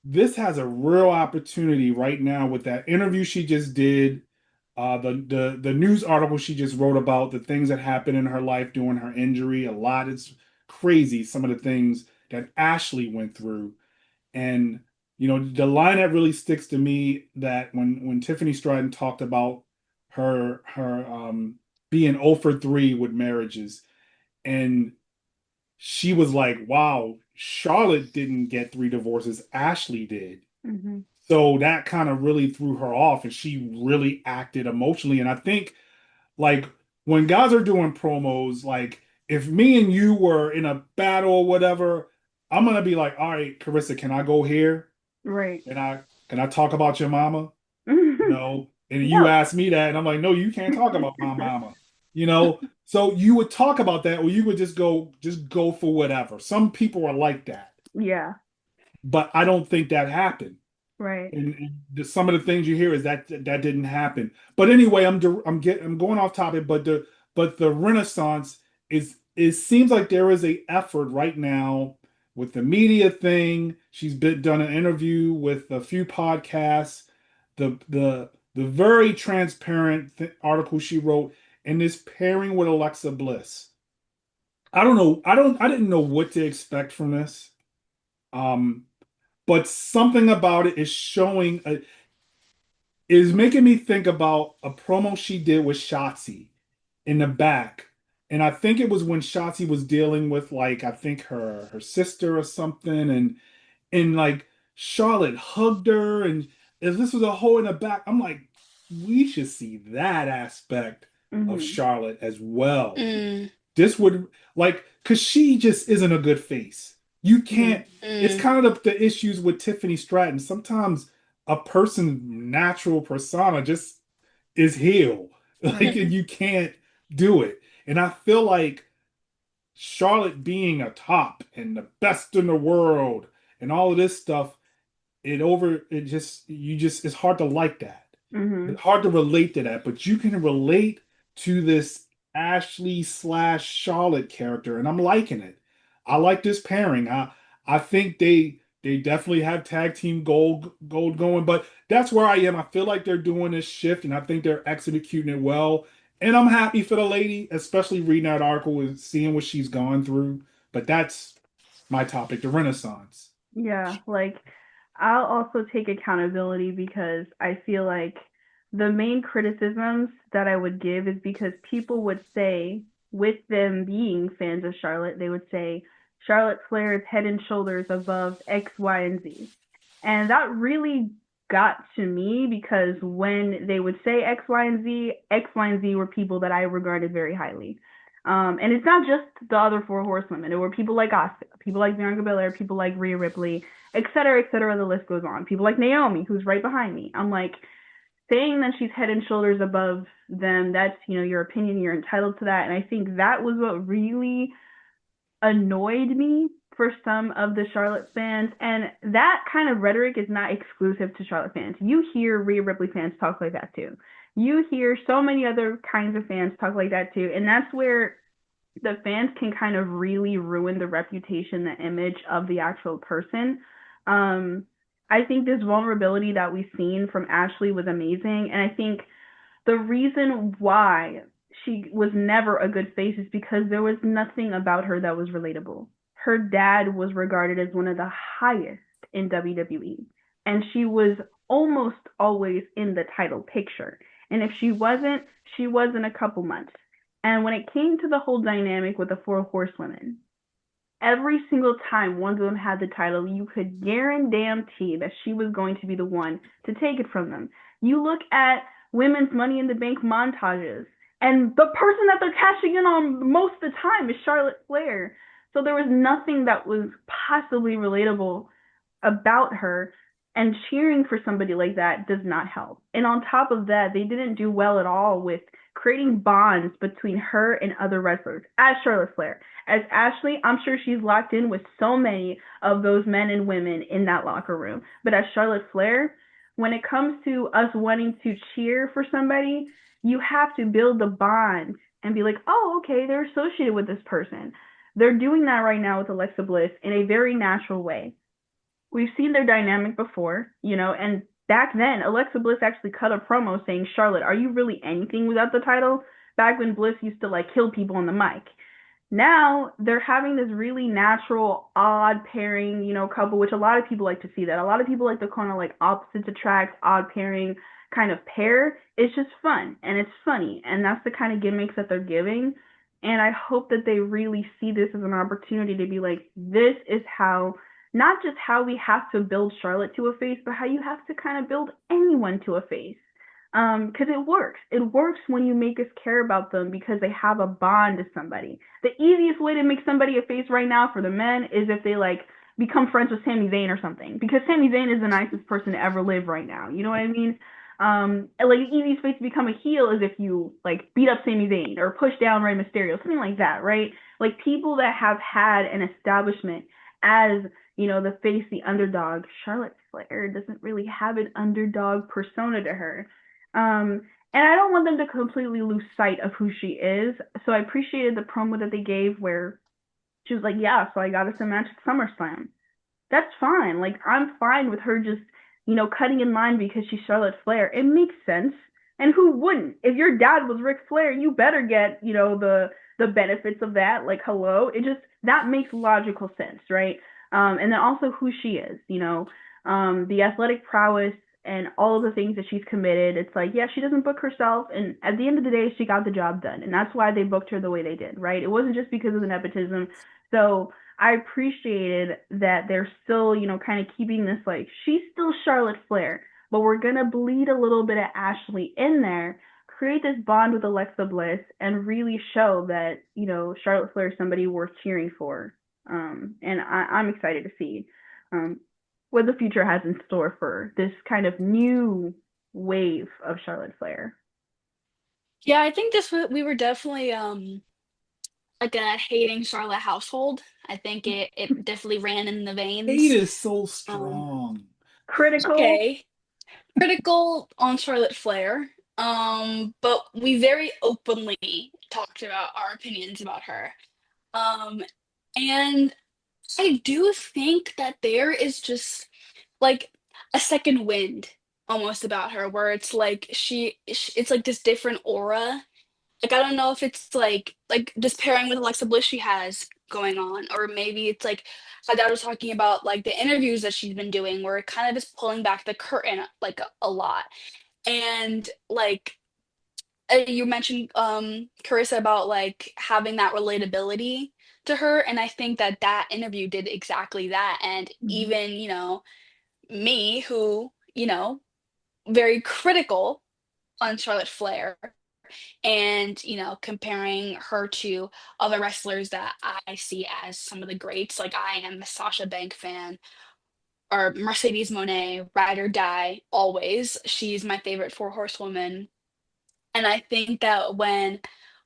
this has a real opportunity right now with that interview she just did, the news article she just wrote about the things that happened in her life during her injury. A lot, it's crazy some of the things that Ashley went through, and the line that really sticks to me that when Tiffany Stratton talked about her being 0 for 3 with marriages, and she was like, "Wow, Charlotte didn't get 3 divorces, Ashley did." Mm-hmm. So that kind of really threw her off, and she really acted emotionally. And I think, like, when guys are doing promos, like, if me and you were in a battle or whatever, I'm gonna be like, "All right, Carissa, can I go here? Right. Can I talk about your mama?" And you No. ask me that, and I'm like, "No, you can't talk about my mama." So you would talk about that, or you would just go for whatever. Some people are like that, Yeah. but I don't think that happened. Right. And some of the things you hear is that didn't happen. But anyway, I'm going off topic. But the Renaissance is it seems like there is a effort right now with the media thing. She's been done an interview with a few podcasts. The very transparent article she wrote, and this pairing with Alexa Bliss. I don't know. I didn't know what to expect from this. Um, but something about it is making me think about a promo she did with Shotzi in the back. And I think it was when Shotzi was dealing with like I think her sister or something, and like Charlotte hugged her, and if this was a hole in the back, I'm like, we should see that aspect of Mm-hmm. Charlotte as well. Mm, This would like because she just isn't a good face. You can't. It's mm, kind of the issues with Tiffany Stratton. Sometimes a person's natural persona just is heel. Like Right. and you can't do it. And I feel like Charlotte being a top and the best in the world and all of this stuff, it's hard to like that. Hmm. It's hard to relate to that, but you can relate to this Ashley slash Charlotte character, and I'm liking it. I like this pairing. I think they definitely have tag team gold going, but that's where I am. I feel like they're doing this shift, and I think they're executing it well. And I'm happy for the lady, especially reading that article and seeing what she's gone through. But that's my topic, the Renaissance. Yeah, like I'll also take accountability because I feel like the main criticisms that I would give is because people would say, with them being fans of Charlotte, they would say Charlotte Flair is head and shoulders above X, Y, and Z. And that really got to me because when they would say X, Y, and Z, X, Y, and Z were people that I regarded very highly. And it's not just the other four horsewomen. It were people like Asuka, people like Bianca Belair, people like Rhea Ripley, et cetera, et cetera. The list goes on. People like Naomi, who's right behind me. I'm like, saying that she's head and shoulders above them, that's, your opinion. You're entitled to that. And I think that was what really annoyed me for some of the Charlotte fans. And that kind of rhetoric is not exclusive to Charlotte fans. You hear Rhea Ripley fans talk like that too. You hear so many other kinds of fans talk like that too. And that's where the fans can kind of really ruin the reputation, the image of the actual person. Um, I think this vulnerability that we've seen from Ashley was amazing. And I think the reason why she was never a good face is because there was nothing about her that was relatable. Her dad was regarded as one of the highest in WWE, and she was almost always in the title picture. And if she wasn't a couple months. And when it came to the whole dynamic with the four horsewomen, every single time one of them had the title, you could guarantee that she was going to be the one to take it from them. You look at women's Money in the Bank montages, and the person that they're cashing in on most of the time is Charlotte Flair. So there was nothing that was possibly relatable about her, and cheering for somebody like that does not help. And on top of that, they didn't do well at all with creating bonds between her and other wrestlers as Charlotte Flair. As Ashley, I'm sure she's locked in with so many of those men and women in that locker room. But as Charlotte Flair, when it comes to us wanting to cheer for somebody, you have to build the bond and be like, oh, okay, they're associated with this person. They're doing that right now with Alexa Bliss in a very natural way. We've seen their dynamic before, and back then, Alexa Bliss actually cut a promo saying, Charlotte, are you really anything without the title? Back when Bliss used to kill people on the mic. Now they're having this really natural, odd pairing, couple, which a lot of people like to see that. A lot of people like the kind of opposites attract, odd pairing kind of pair. It's just fun and it's funny, and that's the kind of gimmicks that they're giving. And I hope that they really see this as an opportunity to be like, this is how, not just how we have to build Charlotte to a face, but how you have to kind of build anyone to a face. Because it works. It works when you make us care about them because they have a bond to somebody. The easiest way to make somebody a face right now for the men is if they become friends with Sami Zayn or something. Because Sami Zayn is the nicest person to ever live right now. You know what I mean? The easiest way to become a heel is if you beat up Sami Zayn or push down Rey Mysterio, something like that, right? People that have had an establishment as the face, the underdog. Charlotte Flair doesn't really have an underdog persona to her. And I don't want them to completely lose sight of who she is. So I appreciated the promo that they gave where she was like, yeah, so I got us a match at SummerSlam. That's fine. I'm fine with her just, cutting in line because she's Charlotte Flair. It makes sense. And who wouldn't? If your dad was Ric Flair, you better get, the benefits of that. Hello. That makes logical sense, right? And then also who she is, the athletic prowess and all of the things that she's committed. It's yeah, she doesn't book herself. And at the end of the day, she got the job done. And that's why they booked her the way they did, right? It wasn't just because of the nepotism. So I appreciated that they're still, kind of keeping this she's still Charlotte Flair, but we're going to bleed a little bit of Ashley in there, create this bond with Alexa Bliss, and really show that, Charlotte Flair is somebody worth cheering for. And I'm excited to see what the future has in store for this kind of new wave of Charlotte Flair. Yeah, I think we were definitely like a hating Charlotte household. I think it definitely ran in the Hate veins. is so Um, strong. Critical. okay, critical on Charlotte Flair. But we very openly talked about our opinions about her. Um, and I do think that there is just like a second wind almost about her, where it's like it's like this different aura. Like I don't know if it's like just pairing with Alexa Bliss she has going on, or maybe it's like my dad was talking about like the interviews that she's been doing, where it kind of is pulling back the curtain like a lot. And like you mentioned Carissa about like having that relatability to her, and I think that that interview did exactly that. And Mhm. even me, who very critical on Charlotte Flair, and comparing her to other wrestlers that I see as some of the greats. Like I am a Sasha Bank fan, or Mercedes Moné, ride or die, always. She's my favorite four horsewoman. And I think that when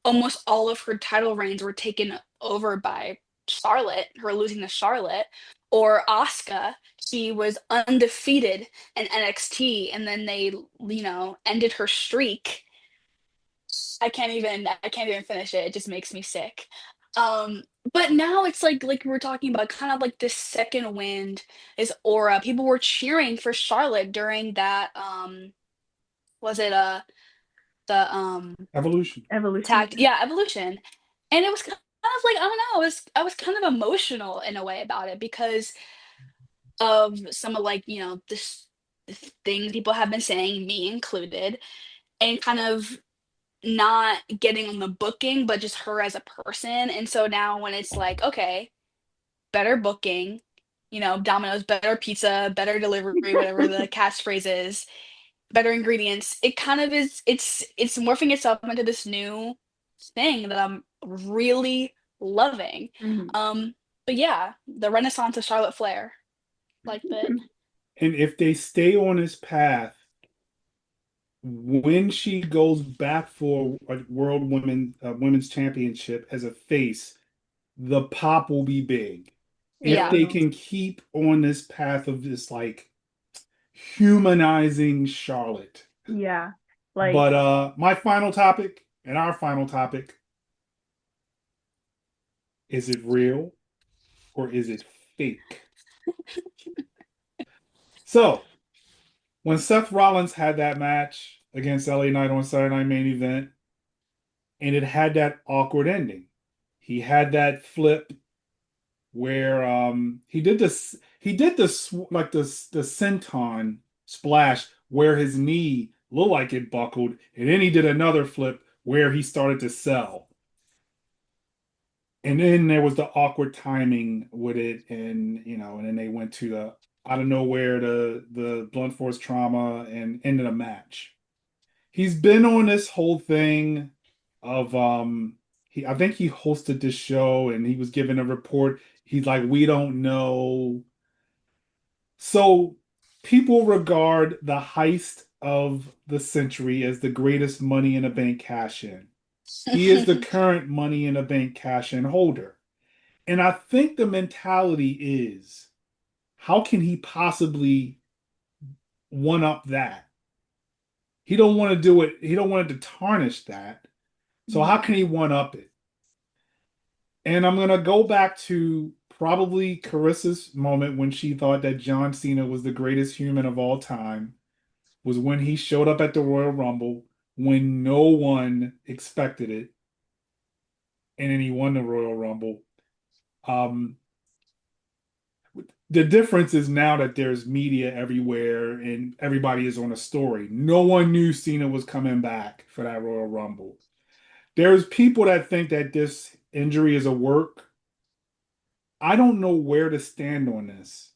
almost all of her title reigns were taken over by Charlotte, her losing to Charlotte, or Asuka, she was undefeated in NXT, and then they, ended her streak. I can't even finish it. It just makes me sick. Um, but now it's like we were talking about, kind of like this second wind, is aura. People were cheering for Charlotte during that was it the Evolution. Evolution. tag, yeah, evolution. And it was kind of like, I don't know, I was kind of emotional in a way about it, because of some of like, the things people have been saying, me included, and kind of not getting on the booking, but just her as a person. And so now when it's like, okay, better booking, Domino's, better pizza, better delivery, whatever the catchphrase is, better ingredients, it kind of is, it's morphing itself into this new thing that I'm really loving. Mhm. Um, but yeah, the renaissance of Charlotte Flair, like that. And if they stay on this path, when she goes back for a World Women's Championship as a face, the pop will be big. It If Yeah. they will. can keep on this path of this like humanizing Charlotte. Yeah. Like, But my final topic and our final topic, is it real or is it fake? So, when Seth Rollins had that match against LA Knight on Saturday Night Main Event, and it had that awkward ending. He had that flip where he did this like the senton splash where his knee looked like it buckled, and then he did another flip where he started to sell. And then there was the awkward timing with it, and then they went to the out of nowhere the blunt force trauma and ended a match. He's been on this whole thing of I think he hosted this show and he was given a report. He's like, we don't know. So people regard the heist of the century as the greatest money in a bank cash in. He is the current money in a bank cash in holder. And I think the mentality is, how can he possibly one up that? He don't want to do it. He don't want it to tarnish that. So how yeah. can he one up it? And I'm gonna go back to probably Carissa's moment when she thought that John Cena was the greatest human of all time, was when he showed up at the Royal Rumble when no one expected it, and then he won the Royal Rumble. Um, the difference is now that there's media everywhere and everybody is on a story. No one knew Cena was coming back for that Royal Rumble. There's people that think that this injury is a work. I don't know where to stand on this.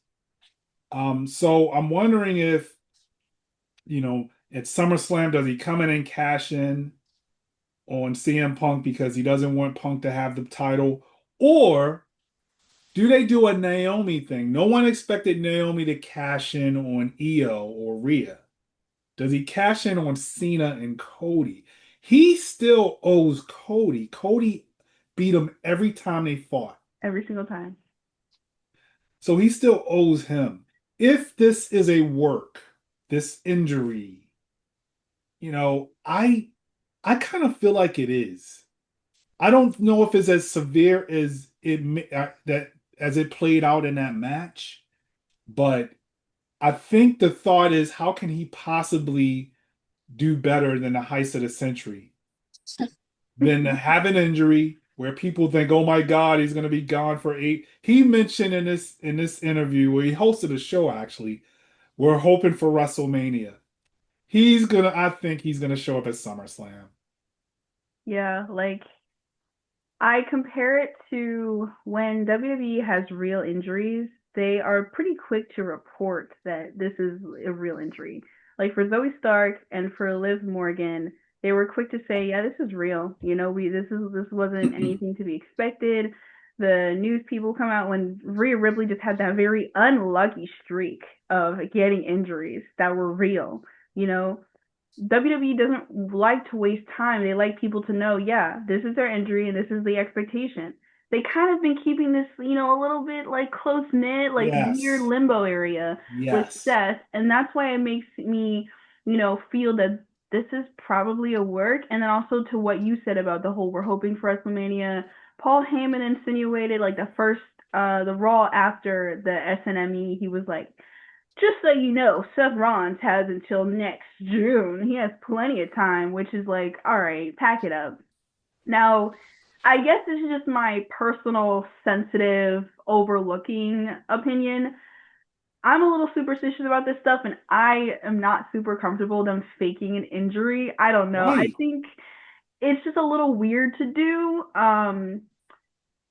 So I'm wondering if, at SummerSlam, does he come in and cash in on CM Punk because he doesn't want Punk to have the title? Or do they do a Naomi thing? No one expected Naomi to cash in on Io or Rhea. Does he cash in on Cena and Cody? He still owes Cody. Cody beat him every time they fought. Every single time. So he still owes him. If this is a work, this injury, I kind of feel like it is. I don't know if it's as severe as that as it played out in that match, but I think the thought is how can he possibly do better than the heist of the century? Than to have an injury where people think, "Oh my God, he's going to be gone for 8." He mentioned in this interview where he hosted a show actually, we're hoping for WrestleMania. I think he's gonna show up at SummerSlam. Yeah, like I compare it to when WWE has real injuries, they are pretty quick to report that this is a real injury. Like for Zoe Stark and for Liv Morgan, they were quick to say, "Yeah, this is real. This wasn't anything to be expected." The news people come out when Rhea Ripley just had that very unlucky streak of getting injuries that were real. You know, WWE doesn't like to waste time. They like people to know, yeah, this is their injury and this is the expectation. They kind of been keeping this, a little bit like close knit, like weird Yes. limbo area with Yes. Seth, and that's why it makes me, feel that this is probably a work. And then also to what you said about the whole we're hoping for WrestleMania. Paul Heyman insinuated like the Raw after the SNME, he was like, just so you know, Seth Rollins has until next June. He has plenty of time, which is like, all right, pack it up. Now, I guess this is just my personal, sensitive, overlooking opinion. I'm a little superstitious about this stuff, and I am not super comfortable them faking an injury. I don't know. I Right. think it's just a little weird to do.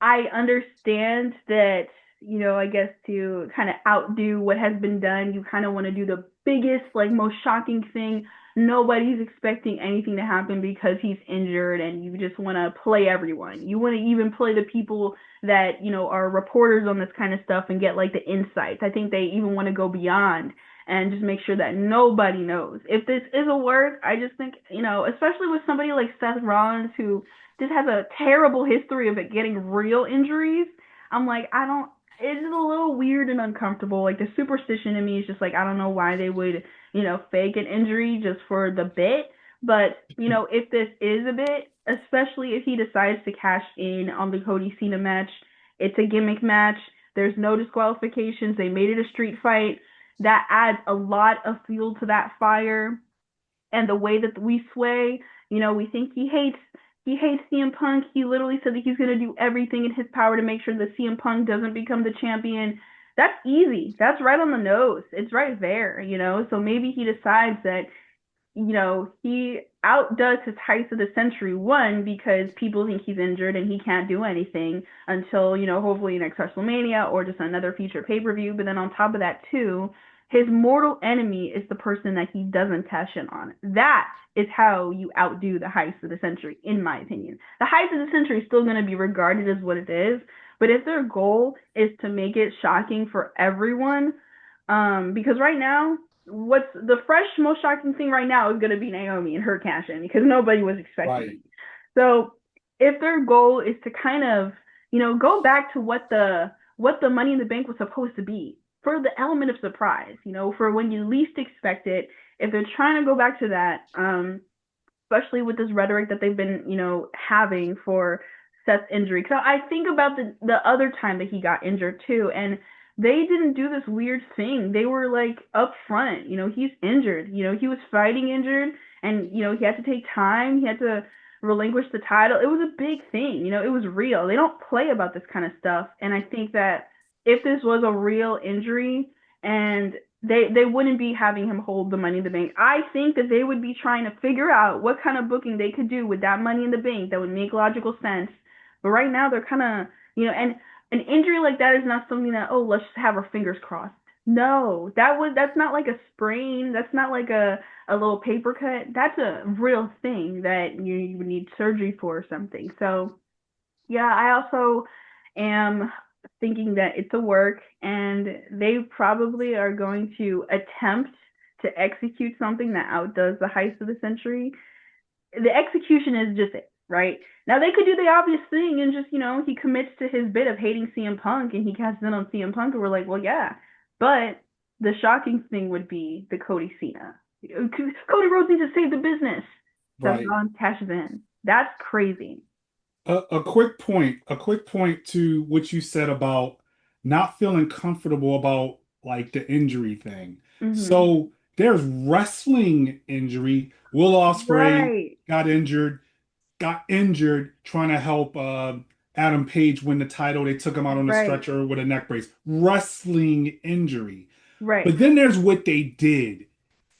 I understand that, I guess to kind of outdo what has been done, you kind of want to do the biggest, like most shocking thing. Nobody's expecting anything to happen because he's injured, and you just want to play everyone. You want to even play the people that, are reporters on this kind of stuff and get like the insights. I think they even want to go beyond and just make sure that nobody knows. If this is a work, I just think, especially with somebody like Seth Rollins who just has a terrible history of it getting real injuries. I'm like, I don't. It's just a little weird and uncomfortable. Like the superstition in me is just like, I don't know why they would, fake an injury just for the bit. But if this is a bit, especially if he decides to cash in on the Cody Cena match, it's a gimmick match. There's no disqualifications. They made it a street fight. That adds a lot of fuel to that fire. And the way that we sway, we think he hates CM Punk. He literally said that he's going to do everything in his power to make sure that CM Punk doesn't become the champion. That's easy. That's right on the nose. It's right there. So maybe he decides that, he outdoes his heist of the century, one, because people think he's injured and he can't do anything until, hopefully next WrestleMania or just another future pay-per-view. But then on top of that, too, his mortal enemy is the person that he doesn't cash in on. That is how you outdo the heist of the century, in my opinion. The heist of the century is still going to be regarded as what it is, but if their goal is to make it shocking for everyone, because right now, what's the fresh, most shocking thing right now is going to be Naomi and her cash in because nobody was expecting Right. it. So if their goal is to kind of, go back to what the Money in the Bank was supposed to be, for the element of surprise, for when you least expect it. If they're trying to go back to that, especially with this rhetoric that they've been, having for Seth's injury. Because I think about the other time that he got injured too, and they didn't do this weird thing. They were like upfront, he's injured. He was fighting injured, and he had to take time. He had to relinquish the title. It was a big thing. It was real. They don't play about this kind of stuff, and I think that if this was a real injury and they wouldn't be having him hold the Money in the Bank. I think that they would be trying to figure out what kind of booking they could do with that Money in the Bank that would make logical sense. But right now they're kind of, and an injury like that is not something that, oh, let's just have our fingers crossed. No, that's not like a sprain. That's not like a little paper cut. That's a real thing that you would need surgery for or something. So yeah, I also am thinking that it's a work and they probably are going to attempt to execute something that outdoes the heist of the century. the execution is just it, right? Now they could do the obvious thing and just, he commits to his bit of hating CM Punk and he casts in on CM Punk and we're like, well, yeah. But the shocking thing would be the Cody Cena. Cody Rhodes needs to save the business. Seth Right. Rollins cashes in. That's crazy. A quick point to what you said about not feeling comfortable about like the injury thing. Mm-hmm. So there's wrestling injury. Will Ospreay Right. got injured trying to help Adam Page win the title. They took him out on the Right. stretcher with a neck brace. Wrestling injury. Right. But then there's what they did.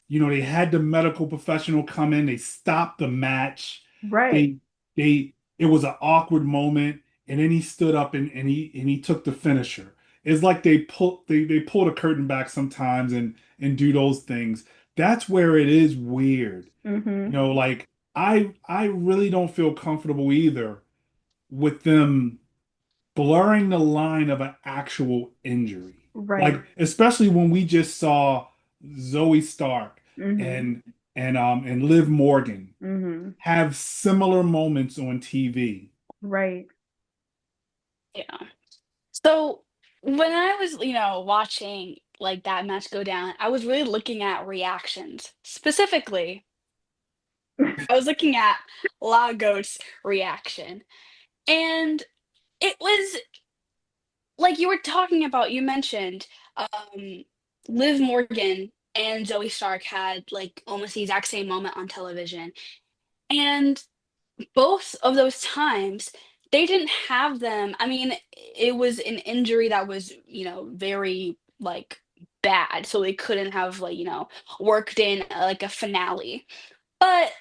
They had the medical professional come in, they stopped the match. Right. They it was an awkward moment, and then he stood up and he took the finisher. It's like they pull the curtain back sometimes and do those things. That's where it is weird. Mm-hmm. Like I really don't feel comfortable either with them blurring the line of an actual injury. Right. Like especially when we just saw Zoe Stark Mm-hmm. and Liv Morgan Mm-hmm. have similar moments on TV. Right. Yeah. So when I was, watching like that match go down, I was really looking at reactions. Specifically, I was looking at Lagoat's reaction. And it was like you were talking about, you mentioned Liv Morgan and Zoe Stark had like almost the exact same moment on television. And both of those times, they didn't have them. I mean, it was an injury that was, very like bad. So they couldn't have like, worked in like a finale. But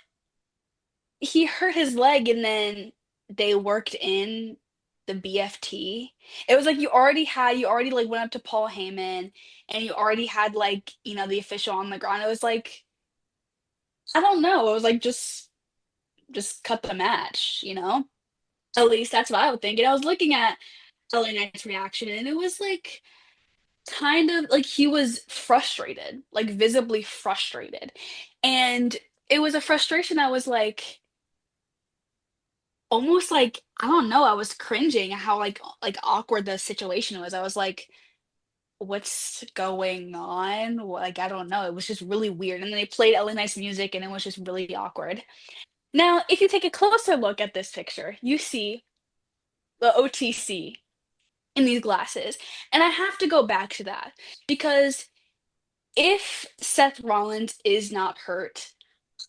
he hurt his leg and then they worked in the BFT. It was like you already like went up to Paul Heyman and you already had like, the official on the ground. It was like, I don't know. It was like just cut the match, you know? At least that's what I would think. And I was looking at LA Knight's reaction and it was like kind of like he was frustrated, like visibly frustrated. And it was a frustration that was like almost like I don't know, I was cringing at how like awkward the situation was. I was like, what's going on? Like I don't know. It was just really weird. And then they played LA Knight's music and it was just really awkward. Now, if you take a closer look at this picture, you see the OTC in these glasses. And I have to go back to that because if Seth Rollins is not hurt,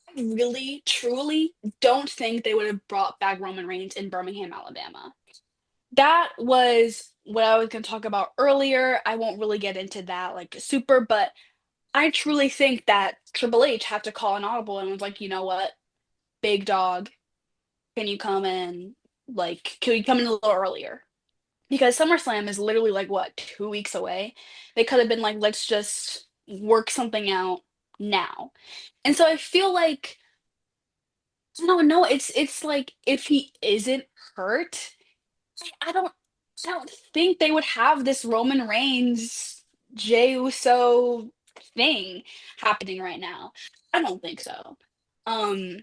I really, truly don't think they would have brought back Roman Reigns in Birmingham, Alabama. That was what I was going to talk about earlier. I won't really get into that like super, but I truly think that Triple H had to call an audible and was like, you know what, big dog, can you come in? Like, can you come in a little earlier? Because SummerSlam is literally like what, 2 weeks away. They could have been like, let's just work something out now. And so I feel like I don't know. It's like if he isn't hurt, I don't I don't think they would have this Roman Reigns Jey Uso thing happening right now. I don't think so. Um,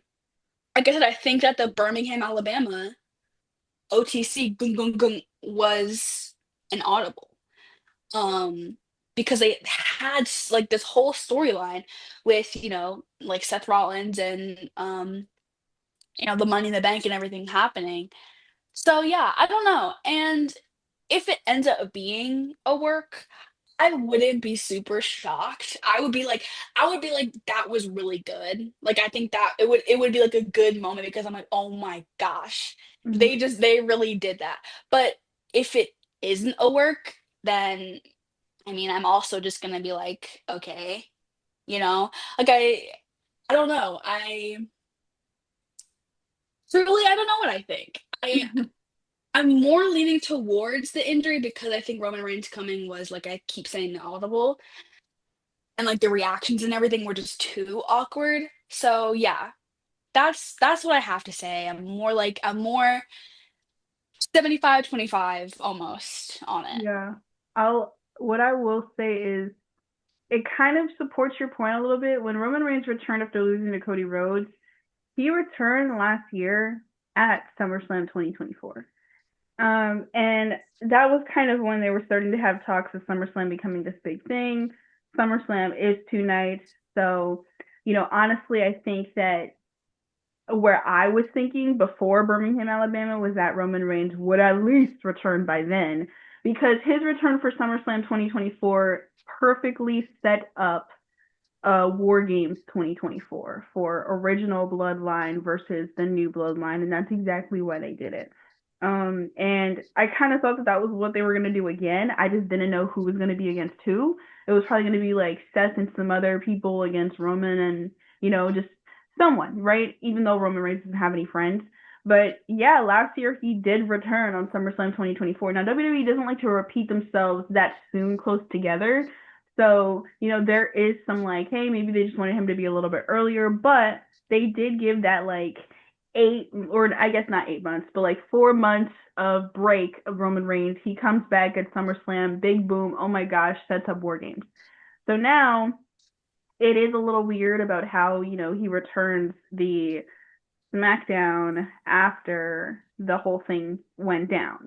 like I said, I think that the Birmingham, Alabama OTC gung gung gung was an audible. Um, because they had like this whole storyline with, like Seth Rollins and the Money in the Bank and everything happening. So yeah, I don't know. And if it ends up being a work, I wouldn't be super shocked. I would be like, that was really good. Like I think that it would be like a good moment because I'm like, oh my gosh, Mm-hmm. they really did that. But if it isn't a work, then I mean, I'm also just gonna be like, okay, like I don't know. I don't know what I think. I'm more leaning towards the injury because I think Roman Reigns coming was like I keep saying audible and like the reactions and everything were just too awkward. So yeah, that's what I have to say. I'm more 75-25 almost on it. Yeah. What I will say is it kind of supports your point a little bit. When Roman Reigns returned after losing to Cody Rhodes, He returned last year at SummerSlam 2024. And that was kind of when they were starting to have talks of SummerSlam becoming this big thing. SummerSlam is 2 nights. So, honestly, I think that where I was thinking before Birmingham, Alabama, was that Roman Reigns would at least return by then, because his return for SummerSlam 2024 perfectly set up War Games 2024 for original Bloodline versus the new Bloodline, and that's exactly why they did it. And I kind of thought that was what they were going to do again. I just didn't know who was going to be against who. It was probably going to be like Seth and some other people against Roman and, just someone, right? Even though Roman Reigns doesn't have any friends. But yeah, last year he did return on SummerSlam 2024. Now, WWE doesn't like to repeat themselves that soon close together. So, there is some like, hey, maybe they just wanted him to be a little bit earlier, but they did give that like 8, or I guess not 8 months, but like 4 months of break of Roman Reigns. He comes back at SummerSlam, big boom, oh my gosh, sets up War Games. So now it is a little weird about how, he returns the SmackDown after the whole thing went down,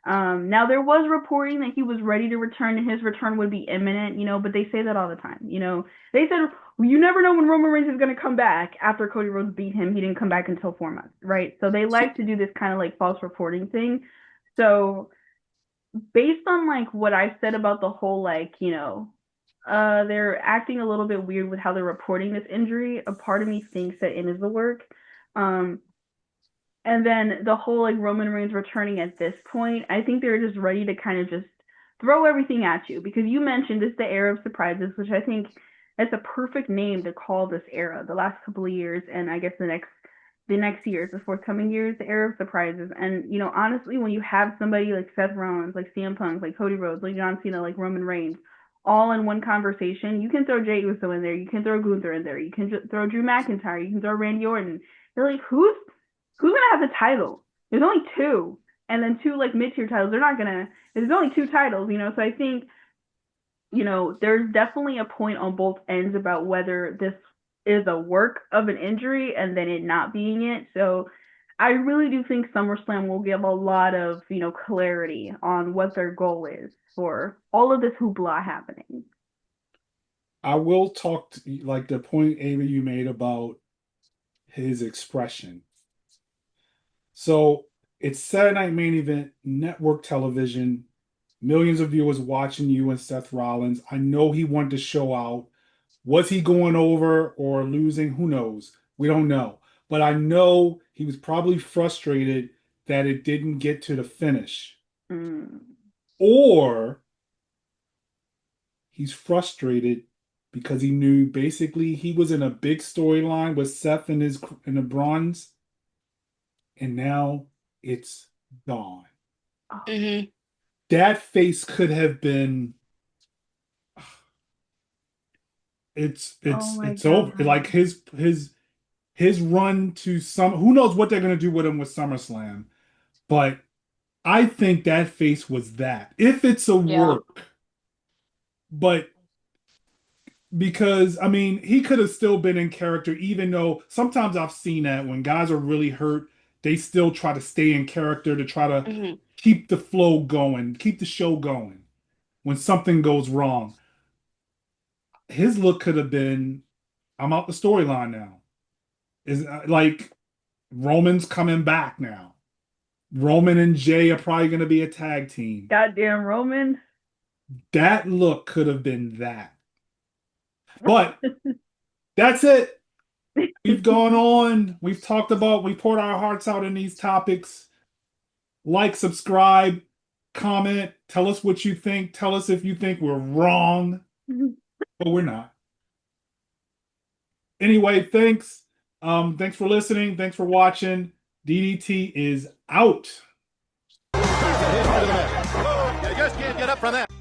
now there was reporting that he was ready to return and his return would be imminent, but they say that all the time. They said, well, you never know when Roman Reigns is going to come back after Cody Rhodes beat him. He didn't come back until 4 months, right? So they like to do this kind of like false reporting thing. So based on like what I said about the whole like, they're acting a little bit weird with how they're reporting this injury. A part of me thinks that it is the work. And then the whole like Roman Reigns returning at this point, I think they're just ready to kind of just throw everything at you, because you mentioned it's the era of surprises, which I think that's a perfect name to call this era. The last couple of years, and I guess the next years, the forthcoming years, the era of surprises. And honestly, when you have somebody like Seth Rollins, like CM Punk, like Cody Rhodes, like John Cena, like Roman Reigns, all in one conversation, you can throw Jey Uso in there, you can throw Gunther in there, you can throw Drew McIntyre, you can throw Randy Orton. You're like, who's gonna have the title? There's only 2, and then 2 like mid-tier titles. There's only 2 titles, so I think, there's definitely a point on both ends about whether this is a work of an injury and then it not being it. So I really do think SummerSlam will give a lot of, clarity on what their goal is for all of this hoopla happening. I will talk to, like the point, Amy, you made about his expression. So it's Saturday Night Main Event, network television, millions of viewers watching you and Seth Rollins. I know he wanted to show out. Was he going over or losing? Who knows? We don't know. But I know he was probably frustrated that it didn't get to the finish. Or he's frustrated because he knew basically he was in a big storyline with Seth and the Bronze, and now it's gone. Mm-hmm. That face could have been. It's over. Like his run to some. Who knows what they're gonna do with him with SummerSlam, but I think that face was that. If it's a work, but. Because, I mean, he could have still been in character, even though sometimes I've seen that when guys are really hurt, they still try to stay in character to try to keep the flow going, keep the show going when something goes wrong. His look could have been, I'm out the storyline now. Is like Roman's coming back now. Roman and Jey are probably going to be a tag team. Goddamn Roman. That look could have been that. But that's it. We've gone on. We've talked about, we poured our hearts out in these topics. Like, subscribe, comment, tell us what you think. Tell us if you think we're wrong. But we're not. Anyway, thanks. Thanks for listening. Thanks for watching. DDT is out. You just can't get up from that.